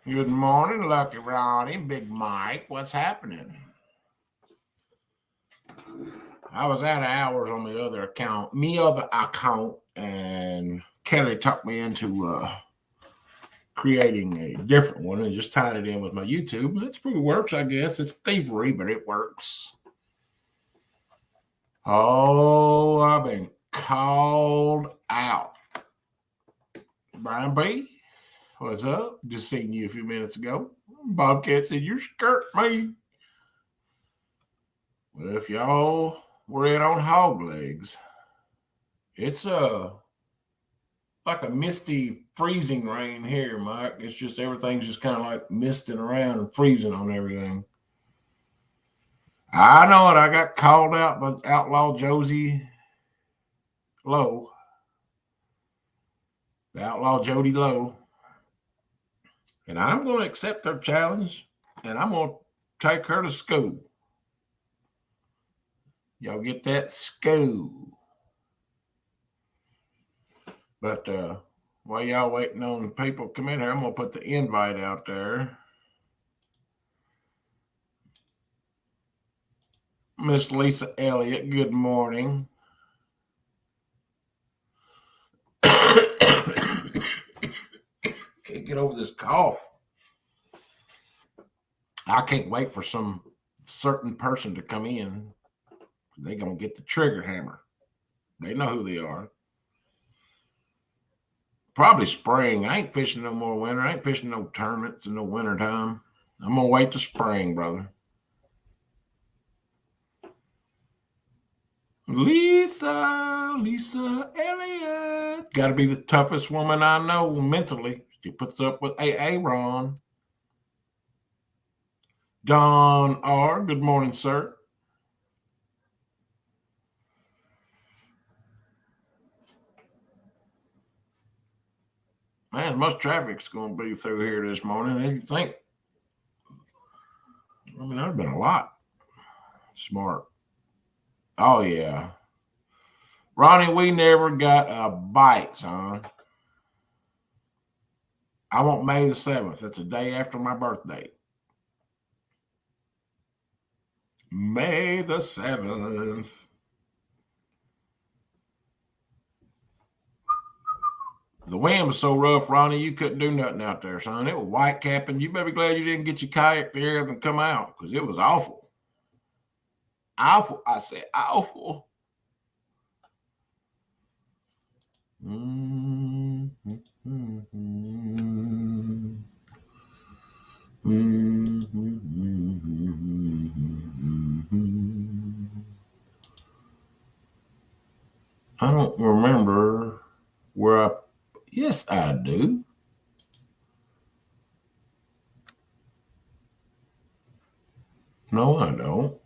Good morning, Lucky Ronnie, Big Mike. What's happening? I was out of hours on my other account, and Kelly talked me into creating a different one and just tied it in with my YouTube. It's pretty works, I guess. It's thievery, but it works. Oh, I've been called out. Brian B, what's up? Just seen you a few minutes ago. Bobcat said, "You're skirt me." Well, if y'all were in on hog legs, it's like a misty freezing rain here, Mike. It's just everything's just kind of like misting around and freezing on everything. I know it. I got called out by Outlaw Josie Lowe, the Outlaw Jody Lowe, and I'm going to accept her challenge, and I'm going to take her to school. Y'all get that? School. But while y'all waiting on people to come in here, I'm going to put the invite out there. Miss Lisa Elliott, good morning. Can't get over this cough. I can't wait for some certain person to come in. They're going to get the trigger hammer. They know who they are. Probably spring. I ain't fishing no more winter. I ain't fishing no tournaments in no winter time. I'm going to wait till spring, brother. Lisa Elliott. Got to be the toughest woman I know mentally. She puts up with Aaron. Don R., good morning, sir. Man, much traffic's going to be through here this morning. What do you think? I mean, there's been a lot. Smart. Oh, yeah. Ronnie, we never got a bite, son. I want May the 7th. That's the day after my birthday. May the 7th. The wind was so rough, Ronnie, you couldn't do nothing out there, son. It was white capping. You better be glad you didn't get your kayak there and come out because it was awful. Awful. I said awful. I don't remember where I. Yes, I do. No, I don't.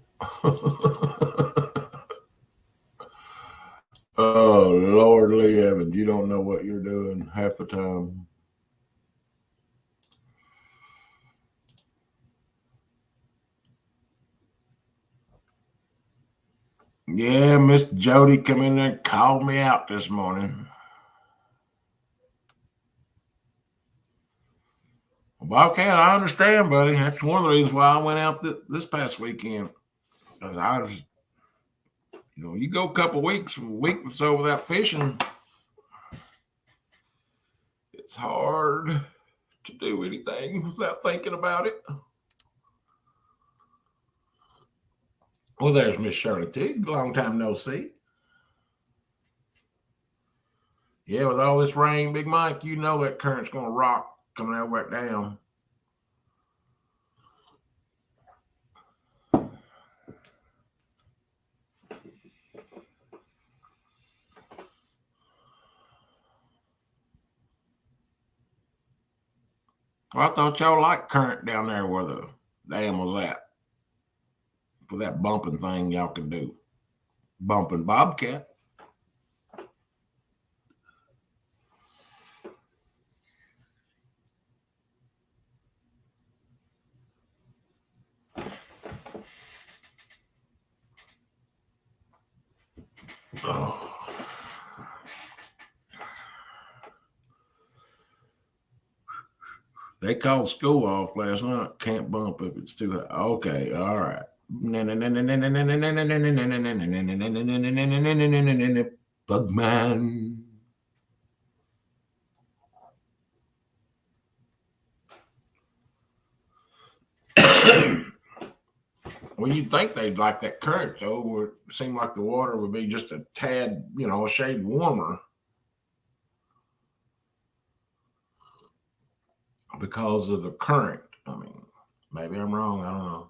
Oh, Lordly Evans, you don't know what you're doing half the time. Yeah, Miss Jody come in there and called me out this morning. Bobcat, I understand, buddy. That's one of the reasons why I went out this past weekend. Because I was, you go a couple weeks, a week or so without fishing, it's hard to do anything without thinking about it. Well, there's Miss Shirley Tig. Long time no see. Yeah, with all this rain, Big Mike, you know that current's going to rock coming out right down. Well, I thought y'all liked current down there where the dam was at. For that bumping thing y'all can do. Bumping Bobcat. Oh. They called school off last night. Can't bump if it's too high. Okay, all right. Bugman. Well, you'd think they'd like that current, though, where it seemed like the water would be just a tad, a shade warmer. Because of the current. I mean, maybe I'm wrong. I don't know.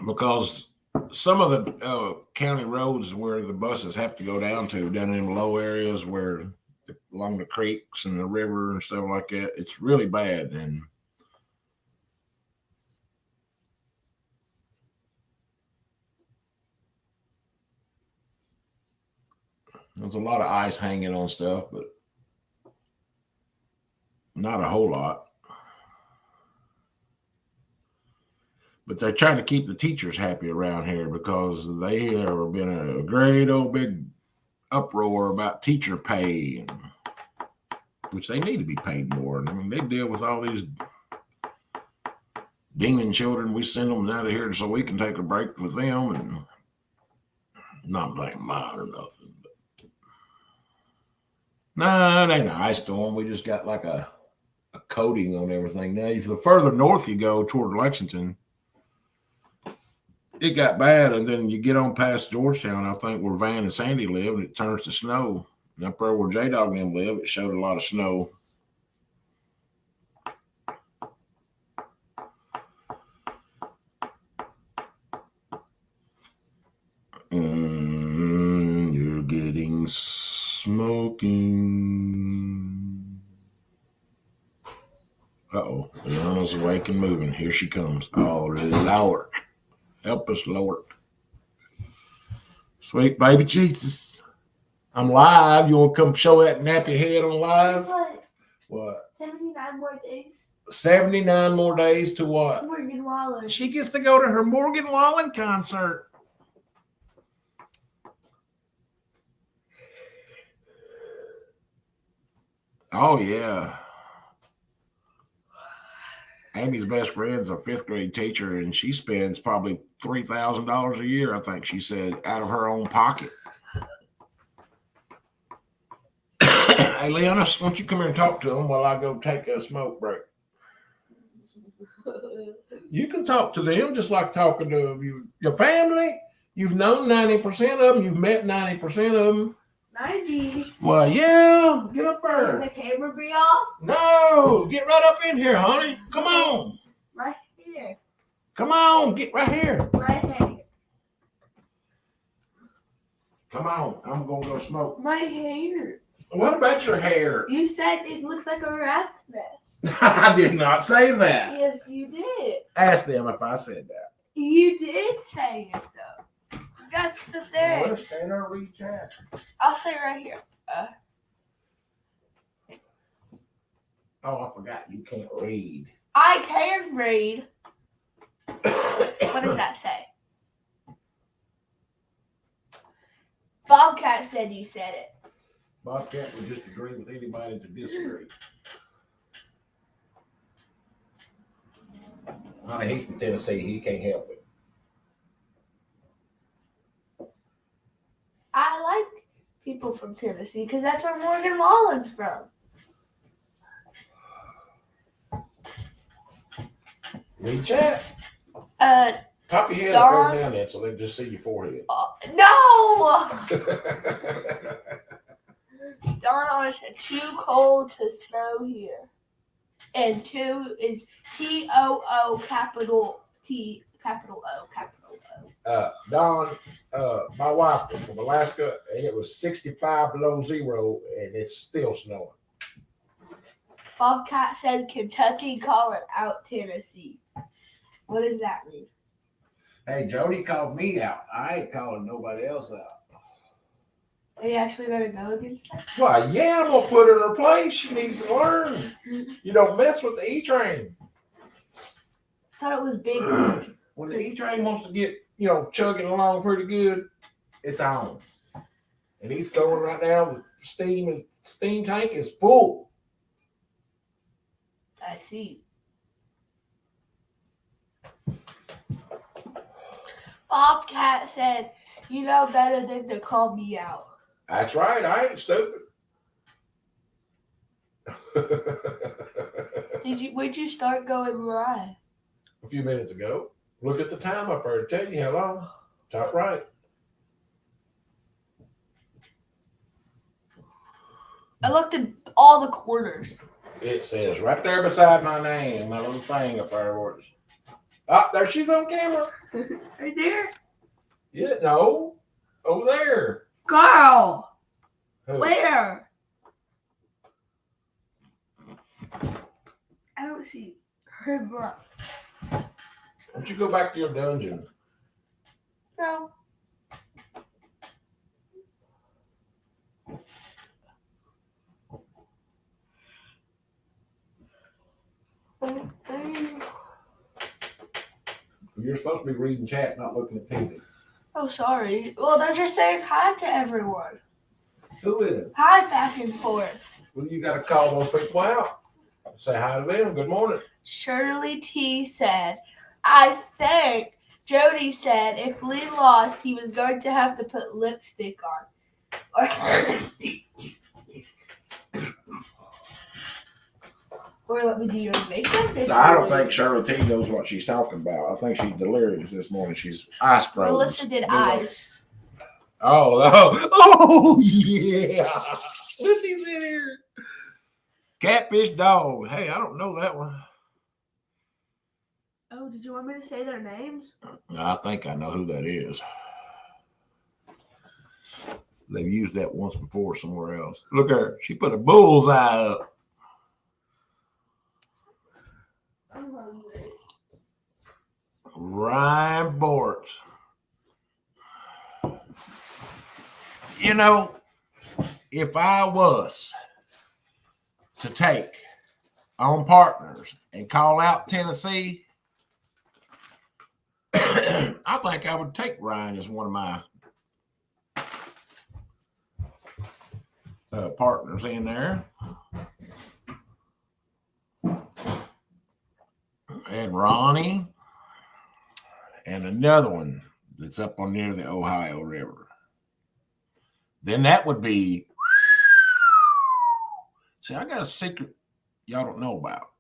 Because some of the county roads where the buses have to go down in low areas where along the creeks and the river and stuff like that, it's really bad. And there's a lot of ice hanging on stuff, but not a whole lot. But they're trying to keep the teachers happy around here because they have been a great old big uproar about teacher pay, which they need to be paid more. I mean, they deal with all these dinging children. We send them out of here so we can take a break with them, and not blaming mine or nothing. But no, it ain't an ice storm. We just got like a coating on everything. Now, the further north you go toward Lexington, it got bad, and then you get on past Georgetown, I think, where Van and Sandy live, and it turns to snow. And up there where J-Dog and them live, it showed a lot of snow. You're getting smoking. Uh-oh. Liana's awake and moving. Here she comes. Oh, Lord. Help us, Lord. Sweet baby Jesus. I'm live. You want to come show that nappy head on live? Guess what? What? 79 more days. 79 more days to what? Morgan Wallen. She gets to go to her Morgan Wallen concert. Oh, yeah. Amy's best friend's a fifth grade teacher, and she spends probably $3,000 a year, I think she said, out of her own pocket. Hey, Leona, why don't you come here and talk to them while I go take a smoke break? You can talk to them just like talking to your family. You've known 90% of them. You've met 90% of them. 90. Well, yeah. Get up there. Can the camera be off? No. Get right up in here, honey. Come on. Right here. Come on. Get right here. Right here. Come on. I'm going to go smoke. My hair. What about your hair? You said it looks like a rat's nest. I did not say that. Yes, you did. Ask them if I said that. You did say it, though. That's the thing. Well, stand there and read chat. I'll say right here. Oh, I forgot. You can't read. I can read. What does that say? Bobcat said you said it. Bobcat would just agree with anybody to disagree. Honey, he's from Tennessee. He can't help it. I like people from Tennessee because that's where Morgan Wallen's from. Read chat. Pop your head Dawn, up there down there so they can just see your forehead. No! Dawn always said too cold to snow here. And 2 is TOO capital T capital O capital O. Dawn, my wife was from Alaska, and it was 65 below zero, and it's still snowing. Bobcat said Kentucky calling out Tennessee. What does that mean? Hey, Jody called me out. I ain't calling nobody else out. Are you actually going to go against that? Why, yeah, I'm going to put her in her place. She needs to learn. You don't mess with the E-Train. I thought it was big. When the E-Train wants to get, chugging along pretty good, it's on. And he's going right now with steam tank is full. I see. Bobcat said, "You know better than to call me out." That's right. I ain't stupid. When'd you start going live? A few minutes ago. Look at the time up there to tell you how long. Top right. I looked at all the corners. It says right there beside my name, my little thing up there. Oh, there she's on camera. Right there? Yeah, no. Over there. Girl! Who? Where? I don't see her, bro. Why don't you go back to your dungeon? No. You're supposed to be reading chat, not looking at TV. Oh, sorry. Well, they're just saying hi to everyone. Who is it? Hi, back and forth. Well, you got to call those people out. Say hi to them. Good morning. Shirley T said, "I think Jody said if Lee lost, he was going to have to put lipstick on." Or let me do your makeup. I don't think Shirley T knows what she's talking about. I think she's delirious this morning. She's ice frozen. Melissa did eyes. Oh, yeah. Lissy's in here. Catfish dog. Hey, I don't know that one. Oh, did you want me to say their names? I think I know who that is. They've used that once before somewhere else. Look at her. She put a bullseye up. I'm hungry. Ryan Bortz. You know, if I was to take on partners and call out Tennessee, I think I would take Ryan as one of my partners in there. And Ronnie. And another one that's up on near the Ohio River. Then that would be. See, I got a secret y'all don't know about.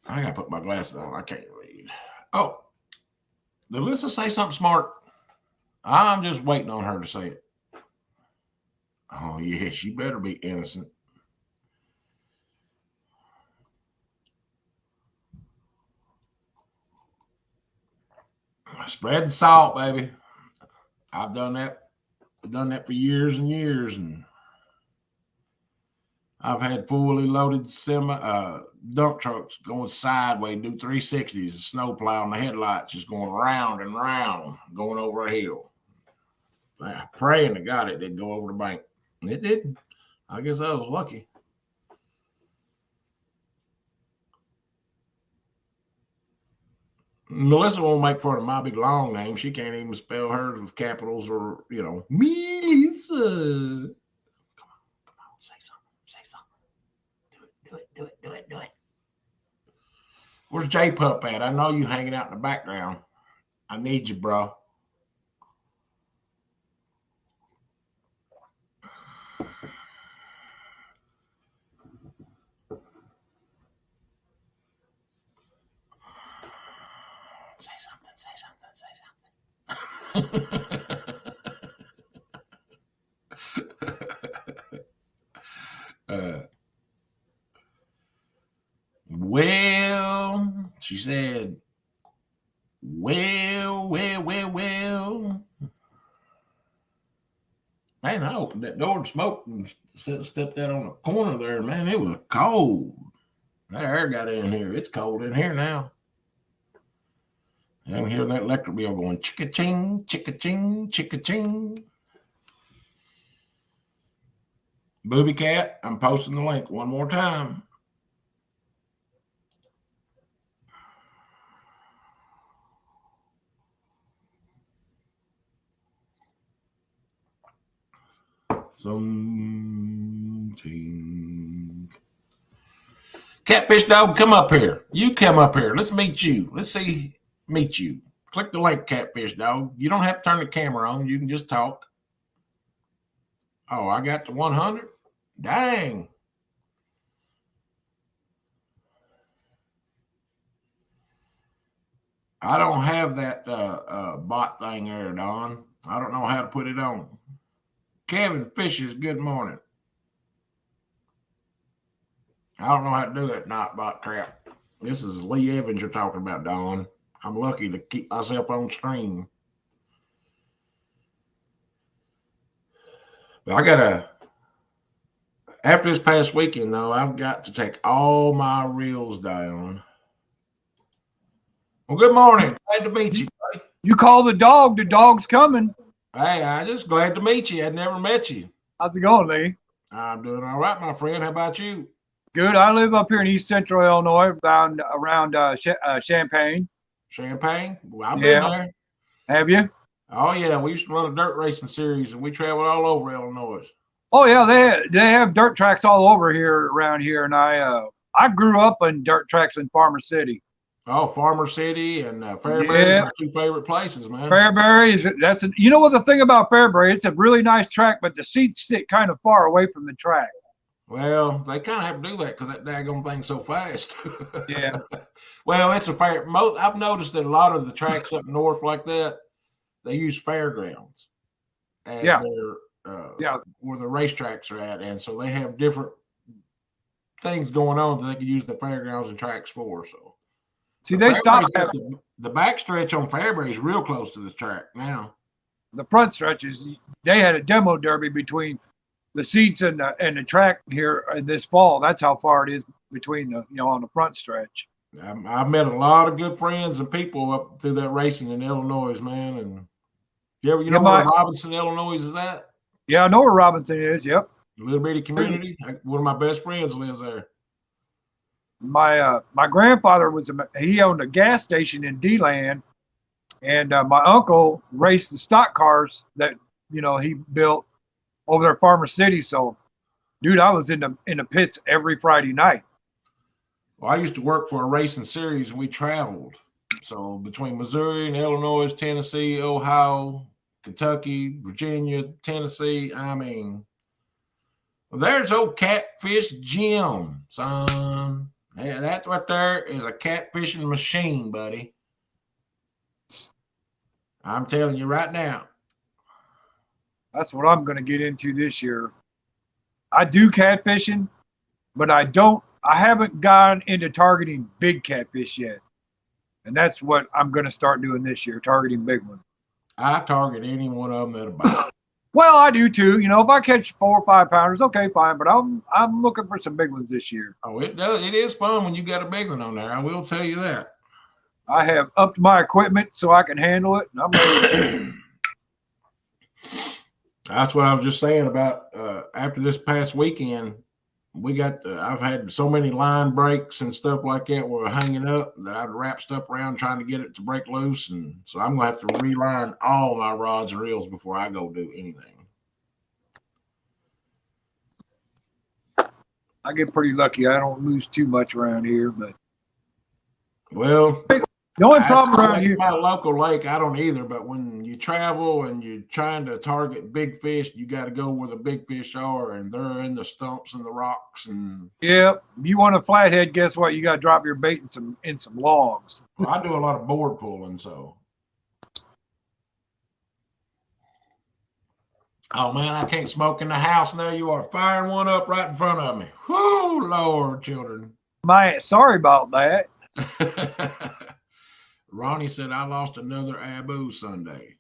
I got to put my glasses on. I can't read. Oh, did Alyssa say something smart? I'm just waiting on her to say it. Oh, yeah, she better be innocent. Spread the salt, baby. I've done that. I've done that for years and years, and I've had fully loaded dump trucks going sideways, do 360s, a snow plow and the headlights just going round and round, going over a hill. Praying to God it didn't go over the bank. And it didn't. I guess I was lucky. Melissa won't make fun of my big long name. She can't even spell hers with capitals or, Melissa. Come on, say something. Do it. Where's J Pup at? I know you hanging out in the background. I need you, bro. Say something. Well, she said, well. Man, I opened that door and smoked and stepped out on the corner there. Man, it was cold. That air got in here. It's cold in here now. I can hear that electric bill going chicka-ching, chicka-ching, chicka-ching. Booby Cat, I'm posting the link one more time. Something. Catfish dog, come up here. You come up here. Let's meet you. Meet you. Click the link, Catfish dog. You don't have to turn the camera on. You can just talk. Oh, I got the 100. Dang. I don't have that bot thing there, Don. I don't know how to put it on. Kevin Fishes, good morning. I don't know how to do that not bot crap. This is Lee Evans you're talking about, Don. I'm lucky to keep myself on screen. But after this past weekend, though, I've got to take all my reels down. Well, good morning. Glad to meet you, buddy. You call the dog's coming. Hey, I'm just glad to meet you. I'd never met you. How's it going, Lee? I'm doing all right, my friend. How about you? Good. I live up here in East Central Illinois, around Champaign. Champaign? Well, I've been there. Have you? Oh, yeah. We used to run a dirt racing series, and we traveled all over Illinois. Oh, yeah. They have dirt tracks all over here, around here, and I grew up in dirt tracks in Farmer City. Oh, Farmer City and Fairbury are my two favorite places, man. Fairbury you know what the thing about Fairbury? It's a really nice track, but the seats sit kind of far away from the track. Well, they kind of have to do that because that daggone thing's so fast. Yeah. Well, it's a fair. I've noticed that a lot of the tracks up north like that, they use fairgrounds as their where the racetracks are at, and so they have different things going on that they can use the fairgrounds and tracks for. So, see, they stopped the backstretch on Fairbury is real close to this track now. The front stretches, they had a demo derby between the seats and the track here this fall. That's how far it is between on the front stretch. I've met a lot of good friends and people up through that racing in Illinois, man. And you know where Robinson, Illinois is at? Yeah, I know where Robinson is. Yep. A little bitty community. One of my best friends lives there. My grandfather he owned a gas station in D-Land, and my uncle raced the stock cars that he built over there at Farmer City. So, dude, I was in the pits every Friday night. Well, I used to work for a racing series, and we traveled. So between Missouri and Illinois, Tennessee, Ohio, Kentucky, Virginia, Tennessee, I mean, there's old Catfish Jim, son. Yeah, that's right there is a catfishing machine, buddy. I'm telling you right now. That's what I'm going to get into this year. I do catfishing, but I haven't gone into targeting big catfish yet. And that's what I'm going to start doing this year, targeting big ones. I target any one of them that'll bite. Well, I do too. If I catch 4 or 5 pounders, okay, fine. But I'm looking for some big ones this year. Oh, it does. It is fun when you got a big one on there. I will tell you that. I have upped my equipment so I can handle it. And I'm ready. That's what I was just saying about after this past weekend. We got I've had so many line breaks and stuff like that where we're hanging up that I'd wrap stuff around trying to get it to break loose, and so I'm gonna have to reline all my rods and reels before I go do anything. I get pretty lucky. I don't lose too much around here, but well, the only problem around here, my local lake, I don't either. But when you travel and you're trying to target big fish, you got to go where the big fish are, and they're in the stumps and the rocks. And yeah, you want a flathead? Guess what? You got to drop your bait in some logs. Well, I do a lot of board pulling, so. Oh man, I can't smoke in the house now. You are firing one up right in front of me. Whoo, Lord, children. Sorry about that. Ronnie said I lost another Abu Sunday.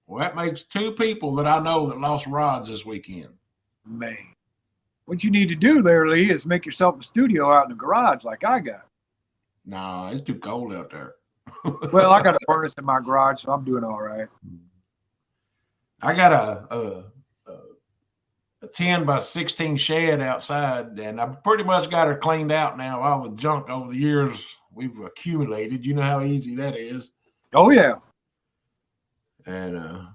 Well, that makes 2 people that I know that lost rods this weekend. Man, what you need to do there, Lee, is make yourself a studio out in the garage like I got. No, it's too cold out there. Well, I got a furnace in my garage, so I'm doing all right. I got a 10 by 16 shed outside, and I pretty much got her cleaned out now. All the junk over the years we've accumulated. You know how easy that is. Oh, yeah. And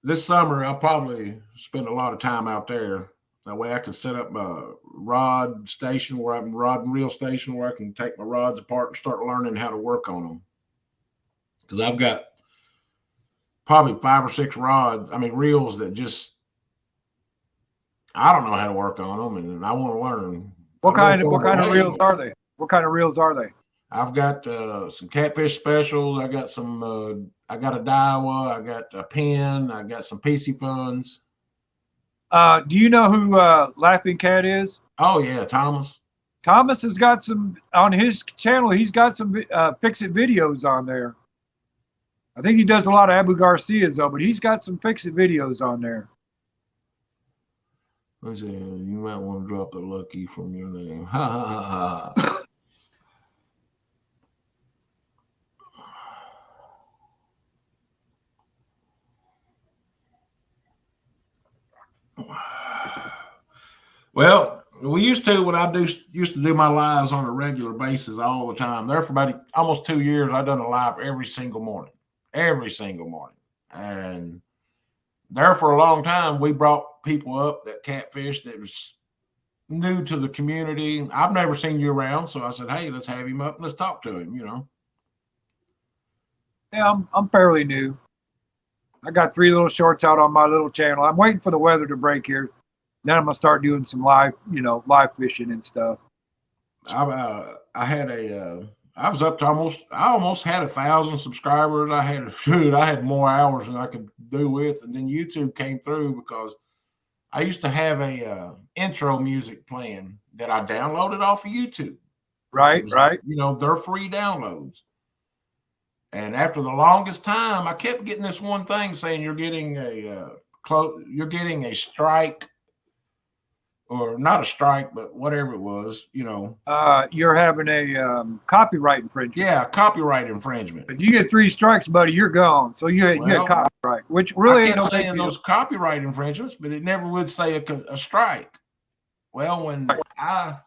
this summer I'll probably spend a lot of time out there. That way I can set up a rod station where I can rod and reel station where I can take my rods apart and start learning how to work on them. Because I've got probably 5 or 6 reels that just I don't know how to work on them, and I want to learn. What kind of reels are they? What kind of reels are they? I've got some catfish specials. I got some. I got a Daiwa. I got a Penn. I got some PC Funds. Do you know who Laughing Cat is? Oh yeah, Thomas. Thomas has got some on his channel. He's got some fix-it videos on there. I think he does a lot of Abu Garcias though, but he's got some fix-it videos on there. Let's see. You might want to drop the lucky from your name. Ha ha ha ha. Well, we used to when I used to do my lives on a regular basis all the time. There for about almost 2 years, I done a live every single morning, and there for a long time we brought people up that catfish that was new to the community. I've never seen you around, so I said, "Hey, let's have him up and let's talk to him." You know. Yeah, I'm fairly new. I got 3 little shorts out on my little channel. I'm waiting for the weather to break here. Then I'm gonna start doing some live fishing and stuff. I was up to I almost had 1,000 subscribers. I had more hours than I could do with, and then YouTube came through because I used to have a intro music playing that I downloaded off of YouTube. Right. They're free downloads. And after the longest time, I kept getting this one thing saying you're getting a strike. Or not a strike, but whatever it was, You're having a copyright infringement. Yeah, copyright infringement. If you get 3 strikes, buddy, you're gone. So you had copyright, which really ain't no saying those copyright infringements, but it never would say a strike. Well, when I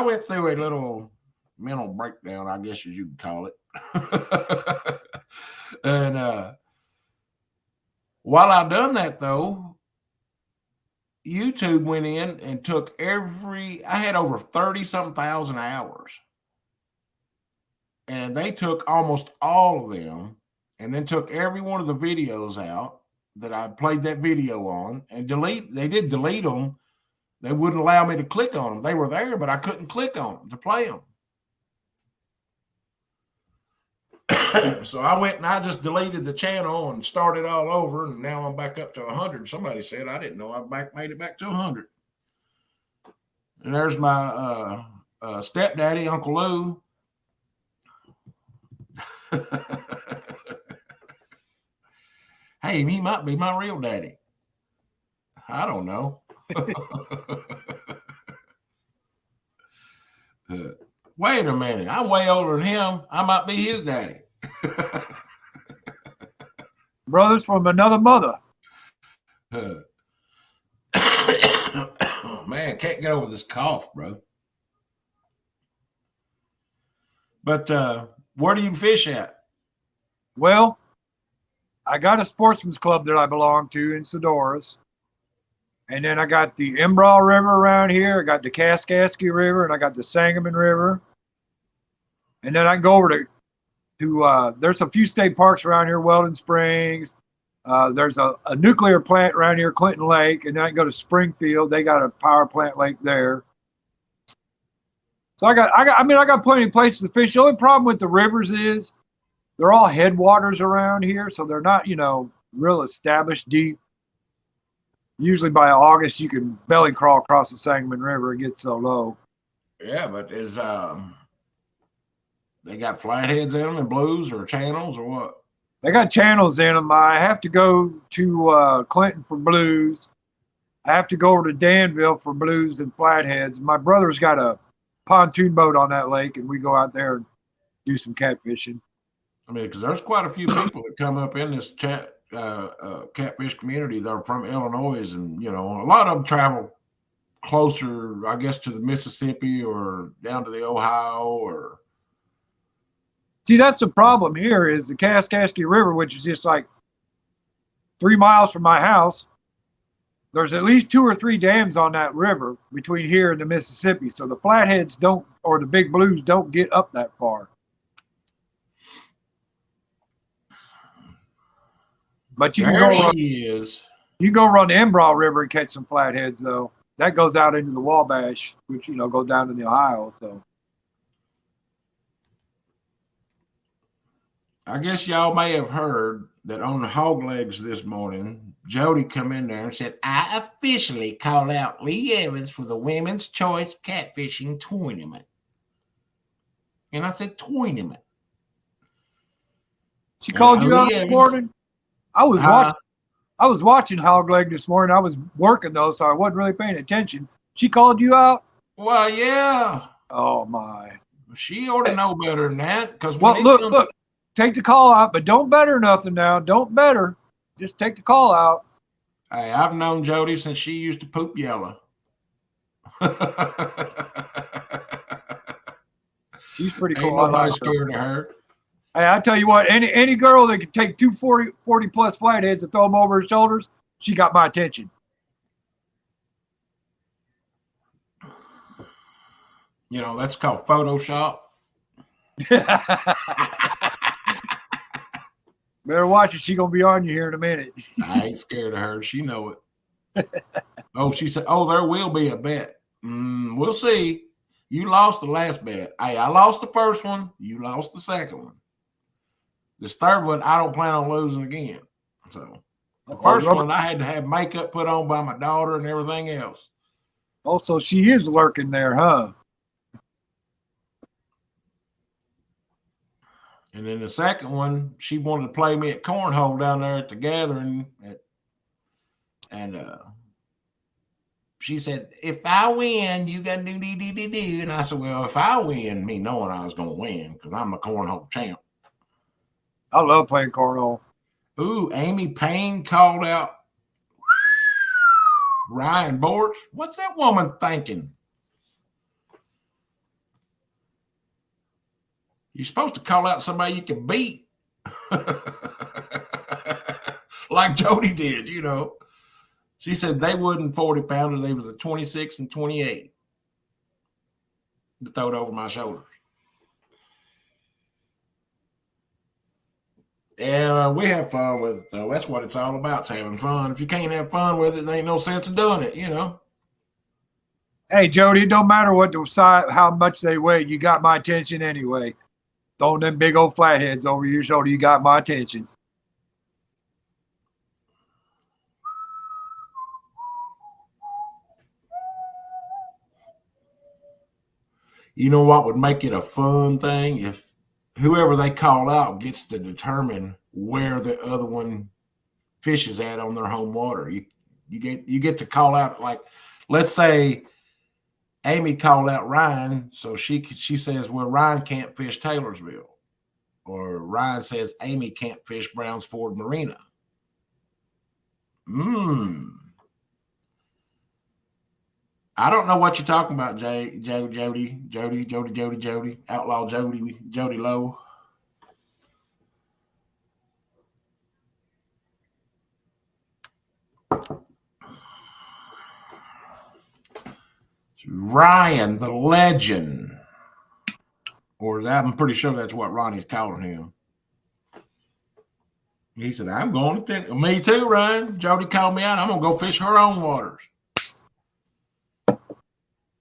went through a little mental breakdown, I guess as you could call it, and while I done that though, YouTube went in and took I had over 30-something thousand hours. And they took almost all of them and then took every one of the videos out that I played that video on and they did delete them. They wouldn't allow me to click on them. They were there, but I couldn't click on them to play them. So I went and I just deleted the channel and started all over, and now I'm back up to 100. Somebody said I didn't know I made it back to 100. And there's my stepdaddy, Uncle Lou. Hey, he might be my real daddy. I don't know. Wait a minute. I'm way older than him. I might be his daddy. Brothers from another mother. Man, can't get over this cough, bro. But where do you fish at? Well, I got a sportsman's club that I belong to in Sedoras. And then I got the Embral River around here. I got the Kaskaskia River, and I got the Sangamon River. And then I can go over to there's a few state parks around here, Weldon Springs. There's a nuclear plant around here, Clinton Lake, and then I can go to Springfield. They got a power plant lake there. So I got plenty of places to fish. The only problem with the rivers is they're all headwaters around here, so they're not, real established deep. Usually by August you can belly crawl across the Sangamon River. It gets so low. Yeah, but is they got flatheads in them and blues or channels or what? They got channels in them. I have to go to Clinton for blues. I have to go over to Danville for blues and flatheads. My brother's got a pontoon boat on that lake, and we go out there and do some catfishing. I mean, because there's quite a few people that come up in this catfish community that are from Illinois, and a lot of them travel closer, I guess, to the Mississippi or down to the Ohio or. See, that's the problem here is the Kaskaskia River, which is just like 3 miles from my house, there's at least 2 or 3 dams on that river between here and the Mississippi. So the flatheads don't, or the big blues don't get up that far. But you can There go run, she is. you can go run the Embrough River and catch some flatheads though. That goes out into the Wabash, which goes down to the Ohio. So I guess y'all may have heard that on the hog legs this morning, Jody come in there and said, I officially called out Lee Evans for the Women's Choice Catfishing Tournament. And I said, tournament. she called Yeah, you out Lee this Evans. morning. I was Huh? watching. I was watching hog leg this morning. I was working though, so I wasn't really paying attention. She called you out. Well, yeah. Oh my. She ought to know better than that. Because Well, look. Take the call out, but don't bet her nothing now. Don't bet her. Just take the call out. Hey, I've known Jody since she used to poop yellow. She's pretty Ain't cool. I nobody like her. scared of her. Hey, I tell you what, any girl that can take 240 40 plus flatheads and throw them over her shoulders, she got my attention. You know, that's called Photoshop. Better watch it. She gonna be on you here in a minute. I ain't scared of her. She know it. Oh, she said, oh, there will be a bet. We'll see. You lost the last bet. Hey, I lost the first one. You lost the second one. This third one, I don't plan on losing again. So the first one, I had to have makeup put on by my daughter and everything else. Also, she is lurking there, huh? And then the second one, she wanted to play me at cornhole down there at the gathering. And she said, if I win, you got to do. And I said, well, if I win, me knowing I was going to win because I'm a cornhole champ. I love playing cornhole. Ooh, Amy Payne called out Ryan Bortz. What's that woman thinking? You're supposed to call out somebody you can beat. Like Jody did, you know. She said they wouldn't 40-pounders. They was a 26 and 28 to throw it over my shoulders. And we have fun with it, though. That's what it's all about, is having fun. If you can't have fun with it, there ain't no sense in doing it, you know. Hey, Jody, it don't matter what the size, how much they weigh. You got my attention anyway. Throwing them big old flatheads over your shoulder, you got my attention. You know what would make it a fun thing? If whoever they call out gets to determine where the other one fishes at on their home water. You get to call out, like, let's say Amy called out Ryan, so she says, well, Ryan can't fish Taylorsville. Or Ryan says Amy can't fish Browns Ford Marina. I don't know what you're talking about, Jody, Outlaw Jody Lowe. Ryan, the legend. Or I'm pretty sure that's what Ronnie's calling him. He said, I'm going to think. Me too, Ryan. Jody called me out. I'm going to go fish her own waters.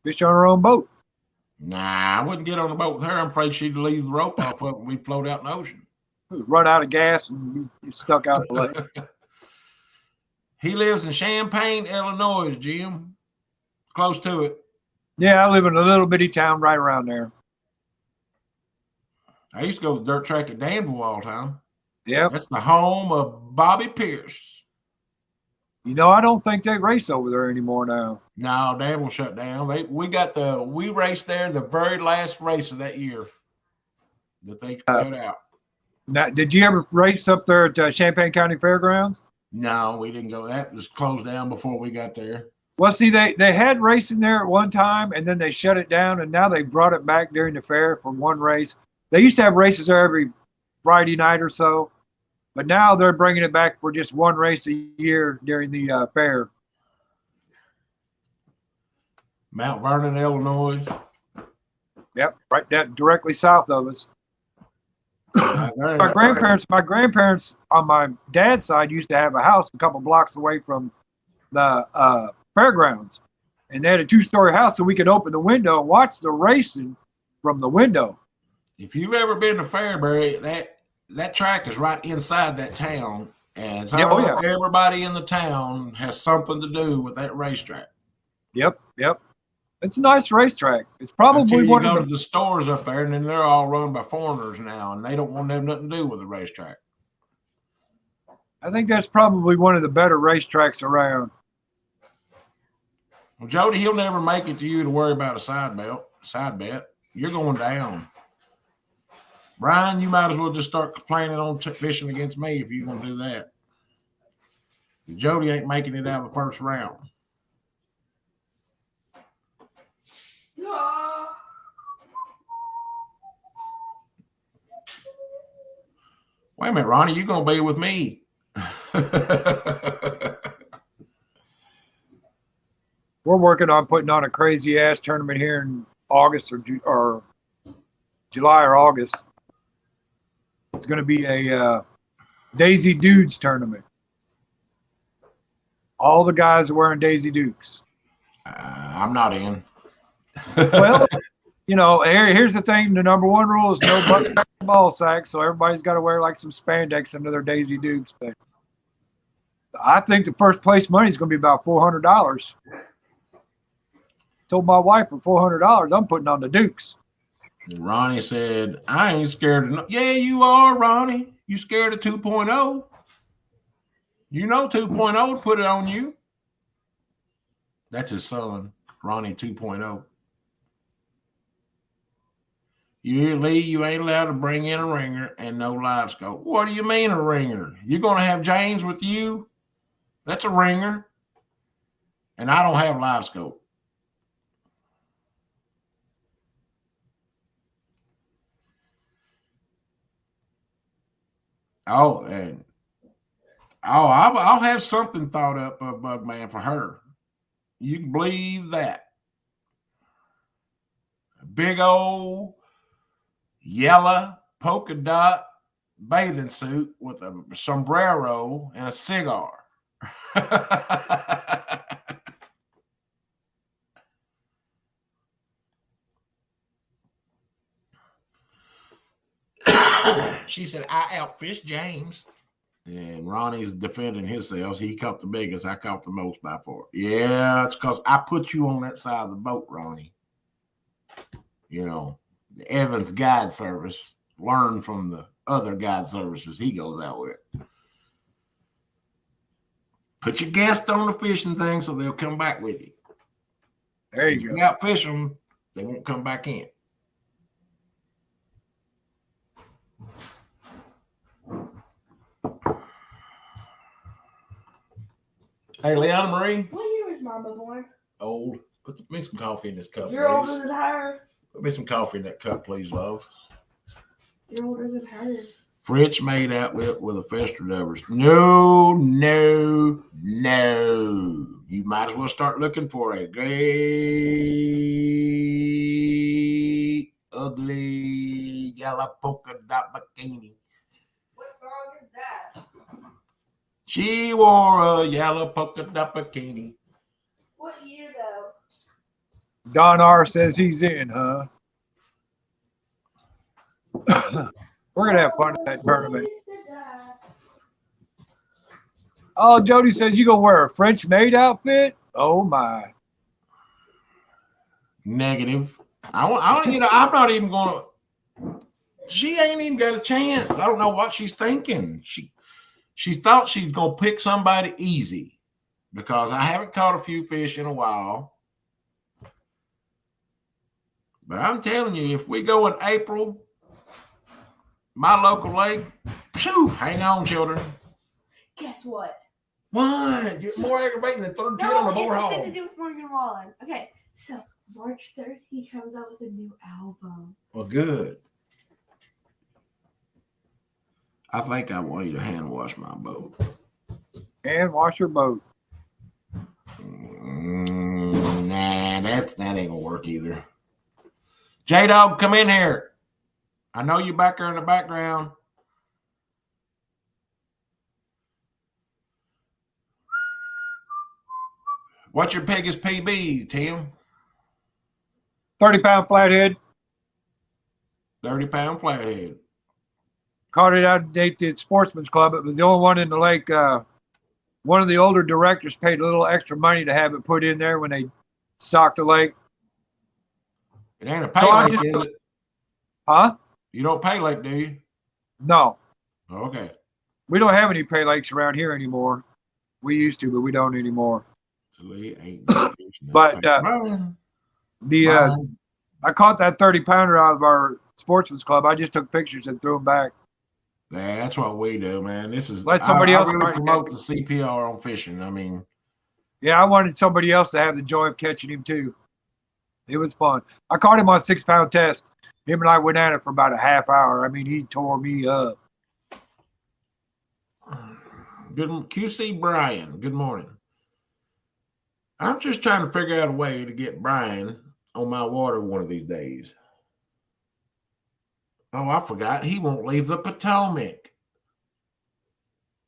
Fish on her own boat. Nah, I wouldn't get on the boat with her. I'm afraid she'd leave the rope off of it and we'd float out in the ocean. Run out of gas and be stuck out the lake. He lives in Champaign, Illinois, Jim. Close to it. Yeah, I live in a little bitty town right around there. I used to go to the dirt track at Danville all the time. Yeah. That's the home of Bobby Pierce. You know, I don't think they race over there anymore now. No, Danville shut down. We raced there the very last race of that year that they cut out. Now, did you ever race up there at Champaign County Fairgrounds? No, we didn't go. That was closed down before we got there. Well, see, they had racing there at one time, and then they shut it down, and now they brought it back during the fair for one race. They used to have races there every Friday night or so, But now they're bringing it back for just one race a year during the fair. Mount Vernon, Illinois. Yep, right that directly south of us. Very My grandparents on my dad's side used to have a house a couple blocks away from the fairgrounds, and they had a 2-story house, so we could open the window and watch the racing from the window. If you've ever been to Fairbury, that track is right inside that town, and so everybody in the town has something to do with that racetrack. Yep. It's a nice racetrack. It's probably Until you one go of to the stores up there, and then they're all run by foreigners now, and they don't want to have nothing to do with the racetrack. I think that's probably one of the better racetracks around. Well, Jody, he'll never make it to you to worry about a side bet. You're going down. Brian, you might as well just start complaining on fishing against me if you're going to do that. Jody ain't making it out of the first round. Wait a minute, Ronnie, you're going to be with me. We're working on putting on a crazy ass tournament here in August or July or August. It's going to be a Daisy Dudes tournament. All the guys are wearing Daisy Dukes. I'm not in. Well, here's the thing. The number one rule is no butts ball sacks, so everybody's got to wear like some spandex under their Daisy Dukes. But I think the first place money is going to be about $400. Told my wife for $400, I'm putting on the Dukes. Ronnie said, I ain't scared of yeah, you are, Ronnie. You scared of 2.0. You know 2.0 would put it on you. That's his son, Ronnie 2.0. Lee, you ain't allowed to bring in a ringer and no live scope. What do you mean a ringer? You're going to have James with you? That's a ringer. And I don't have live scope. I'll have something thought up of Bugman for her. You can believe that. A big old yellow polka dot bathing suit with a sombrero and a cigar. She said, I outfished James. And Ronnie's defending himself. He caught the biggest. I caught the most by far. Yeah, it's because I put you on that side of the boat, Ronnie. The Evans Guide Service. Learn from the other guide services he goes out with. Put your guest on the fishing thing so they'll come back with you. There you if go. You outfish them, they won't come back in. Hey, Leanna Marie. What year was Mama born? Old. Put me some coffee in this cup, You're please. older than her. Put me some coffee in that cup, please, love. You're older than her. French made outlet with a fester dovers. No. You might as well start looking for a great, ugly, yellow polka dot bikini. What song is that? She wore a yellow polka dot bikini. What year, though? Don R says he's in, huh? We're going to have fun at that tournament. Oh, Jody says you going to wear a French maid outfit? Oh, my. Negative. I'm not even going to. She ain't even got a chance. I don't know what she's thinking. She thought she's going to pick somebody easy because I haven't caught a few fish in a while. But I'm telling you, if we go in April, my local lake, phew, hang on, children. Guess what? What? You're more aggravating than third kid on the it's borehole. something to do with Morgan Wallen. Okay, so March 3rd, he comes out with a new album. Well, good. I think I want you to hand wash my boat. And wash your boat. Nah, that ain't gonna work either. J Dog, come in here. I know you back there in the background. What's your biggest PB, Tim? 30-pound flathead. 30-pound flathead. Caught it out at the Sportsman's Club. It was the only one in the lake. One of the older directors paid a little extra money to have it put in there when they stocked the lake. It ain't a pay So lake, is it? Huh? You don't pay lake, do you? No. Okay. We don't have any pay lakes around here anymore. We used to, but we don't anymore. But I caught that 30-pounder out of our Sportsman's Club. I just took pictures and threw them back. Yeah, that's what we do, man. This is Let somebody else really promote the CPR on fishing. I mean, yeah, I wanted somebody else to have the joy of catching him too. It was fun. I caught him on 6-pound test. Him and I went at it for about a half hour. I mean, he tore me up. Good QC Brian. Good morning. I'm just trying to figure out a way to get Brian on my water one of these days. Oh, I forgot. He won't leave the Potomac.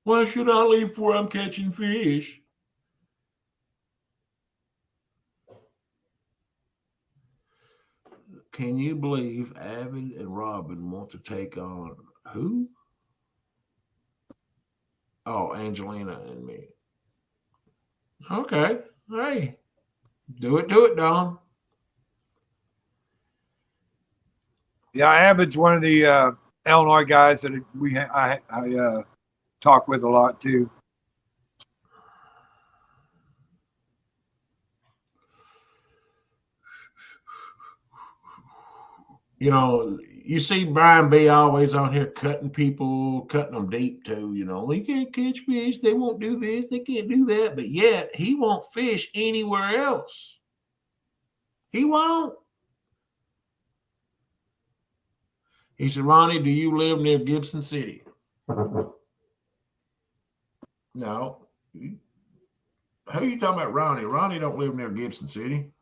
Why should I leave before I'm catching fish? Can you believe Avid and Robin want to take on who? Oh, Angelina and me. Okay. Hey, do it, Don. Yeah, Abbott's one of the Illinois guys that I talk with a lot too. You know, you see Brian B always on here cutting them deep too. You know, they can't catch fish. They won't do this. They can't do that. But yet he won't fish anywhere else. He won't. He said, Ronnie, do you live near Gibson City? No. Who are you talking about, Ronnie? Ronnie don't live near Gibson City.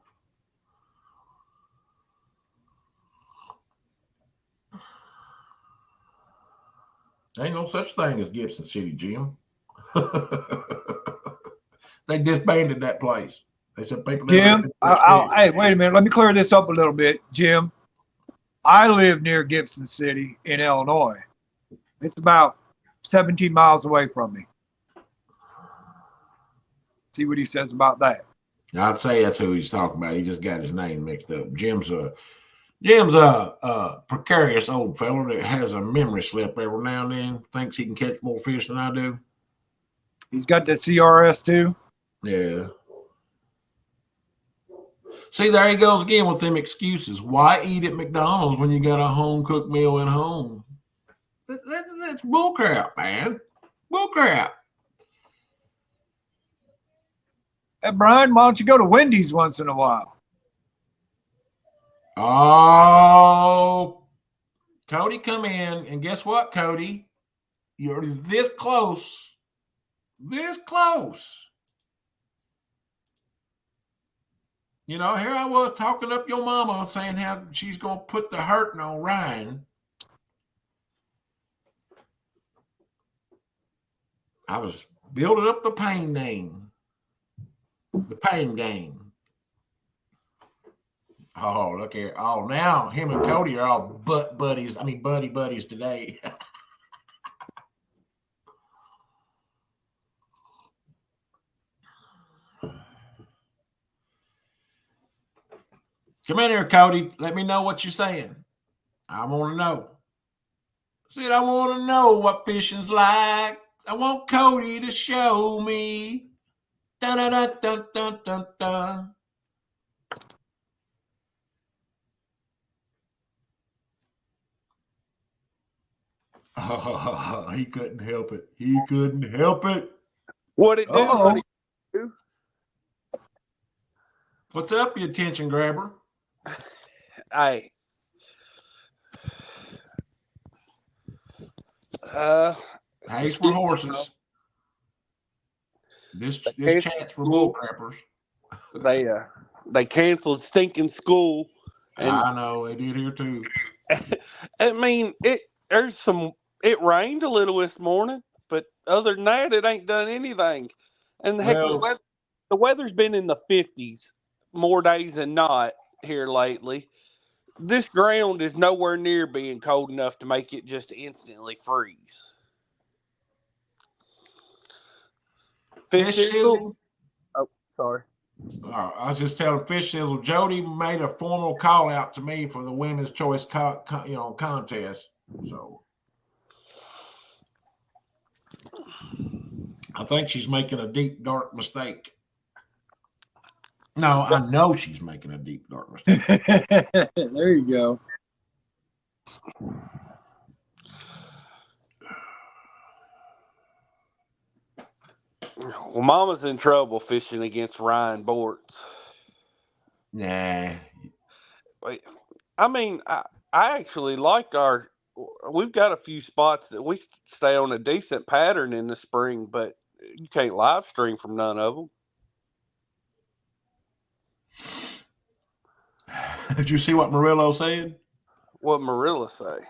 Ain't no such thing as Gibson City, Jim. They disbanded that place. They said people. Jim, hey, wait a minute. Let me clear this up a little bit, Jim. I live near Gibson City in Illinois. It's about 17 miles away from me. See what he says about that. I'd say that's who he's talking about. He just got his name mixed up. Jim's a precarious old fellow that has a memory slip every now and then. Thinks he can catch more fish than I do. He's got the CRS too. Yeah. See, there he goes again with them excuses. Why eat at McDonald's when you got a home-cooked meal at home? That's bullcrap, man. Bullcrap. Hey, Brian, why don't you go to Wendy's once in a while? Oh, Cody, come in. And guess what, Cody? You're this close. This close. You know, here I was talking up your mama saying how she's going to put the hurting on Ryan. I was building up the pain name. The pain game. Oh, look here. Oh, now him and Cody are all buddies today. Come in here, Cody. Let me know what you're saying. I want to know. Said I want to know what fishing's like. I want Cody to show me. Dun, dun, dun, dun, dun, dun, dun. Oh, he couldn't help it. He couldn't help it. What it do? What's up, you attention grabber? Hey. Hay's for horses. This chat's for bull crappers. They canceled stinking school, and I know they did here too. I mean it rained a little this morning, but other than that, it ain't done anything. And the weather's been in the 50s more days than not here lately. This ground is nowhere near being cold enough to make it just instantly freeze. Fish sizzle. Oh, sorry. I was just telling Fish Sizzle, Jody made a formal call out to me for the women's choice contest. So I think she's making a deep, dark mistake. No, I know she's making a deep, dark mistake. There you go. Well, Mama's in trouble fishing against Ryan Bortz. Nah. I mean, I actually like we've got a few spots that we stay on a decent pattern in the spring, but you can't live stream from none of them. Did you see what Murillo said? What Marilla say?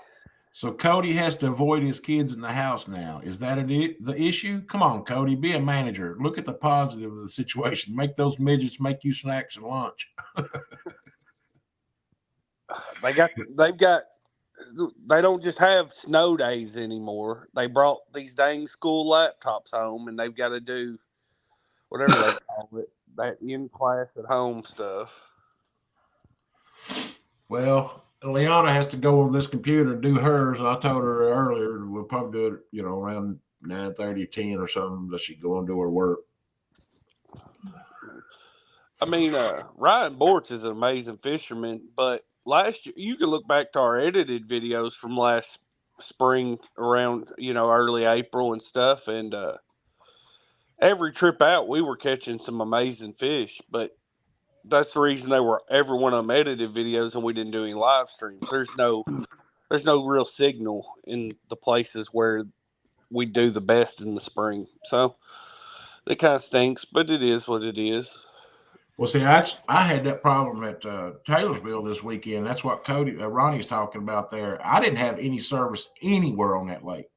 So Cody has to avoid his kids in the house now. Is that the issue? Come on, Cody, be a manager. Look at the positive of the situation. Make those midgets make you snacks and lunch. They don't just have snow days anymore. They brought these dang school laptops home, and they've got to do whatever they call it, that in class at home stuff. Well, Liana has to go on this computer and do hers. I told her earlier we'll probably do it, around 9:30, 10 or something. That she go and do her work. I mean, Ryan Bortz is an amazing fisherman, but last year you can look back to our edited videos from last spring around, early April and stuff, and every trip out we were catching some amazing fish, but that's the reason every one of them edited videos and we didn't do any live streams. There's no real signal in the places where we do the best in the spring. So it kind of stinks, but it is what it is. Well, see, I had that problem at Taylorsville this weekend. That's what Ronnie's talking about there. I didn't have any service anywhere on that lake.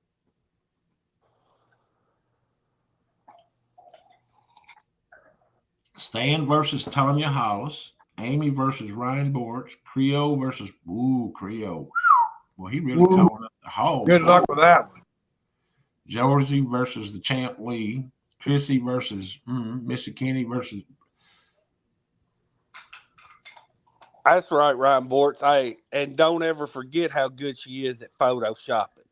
Stan versus Tanya Hollis, Amy versus Ryan Bortz, Creo versus Creo. Well, he really calling up the hole. Good luck with that one. Georgie versus the champ Lee, Chrissy versus Missy Kenny versus. That's right, Ryan Bortz. Hey, and don't ever forget how good she is at photoshopping.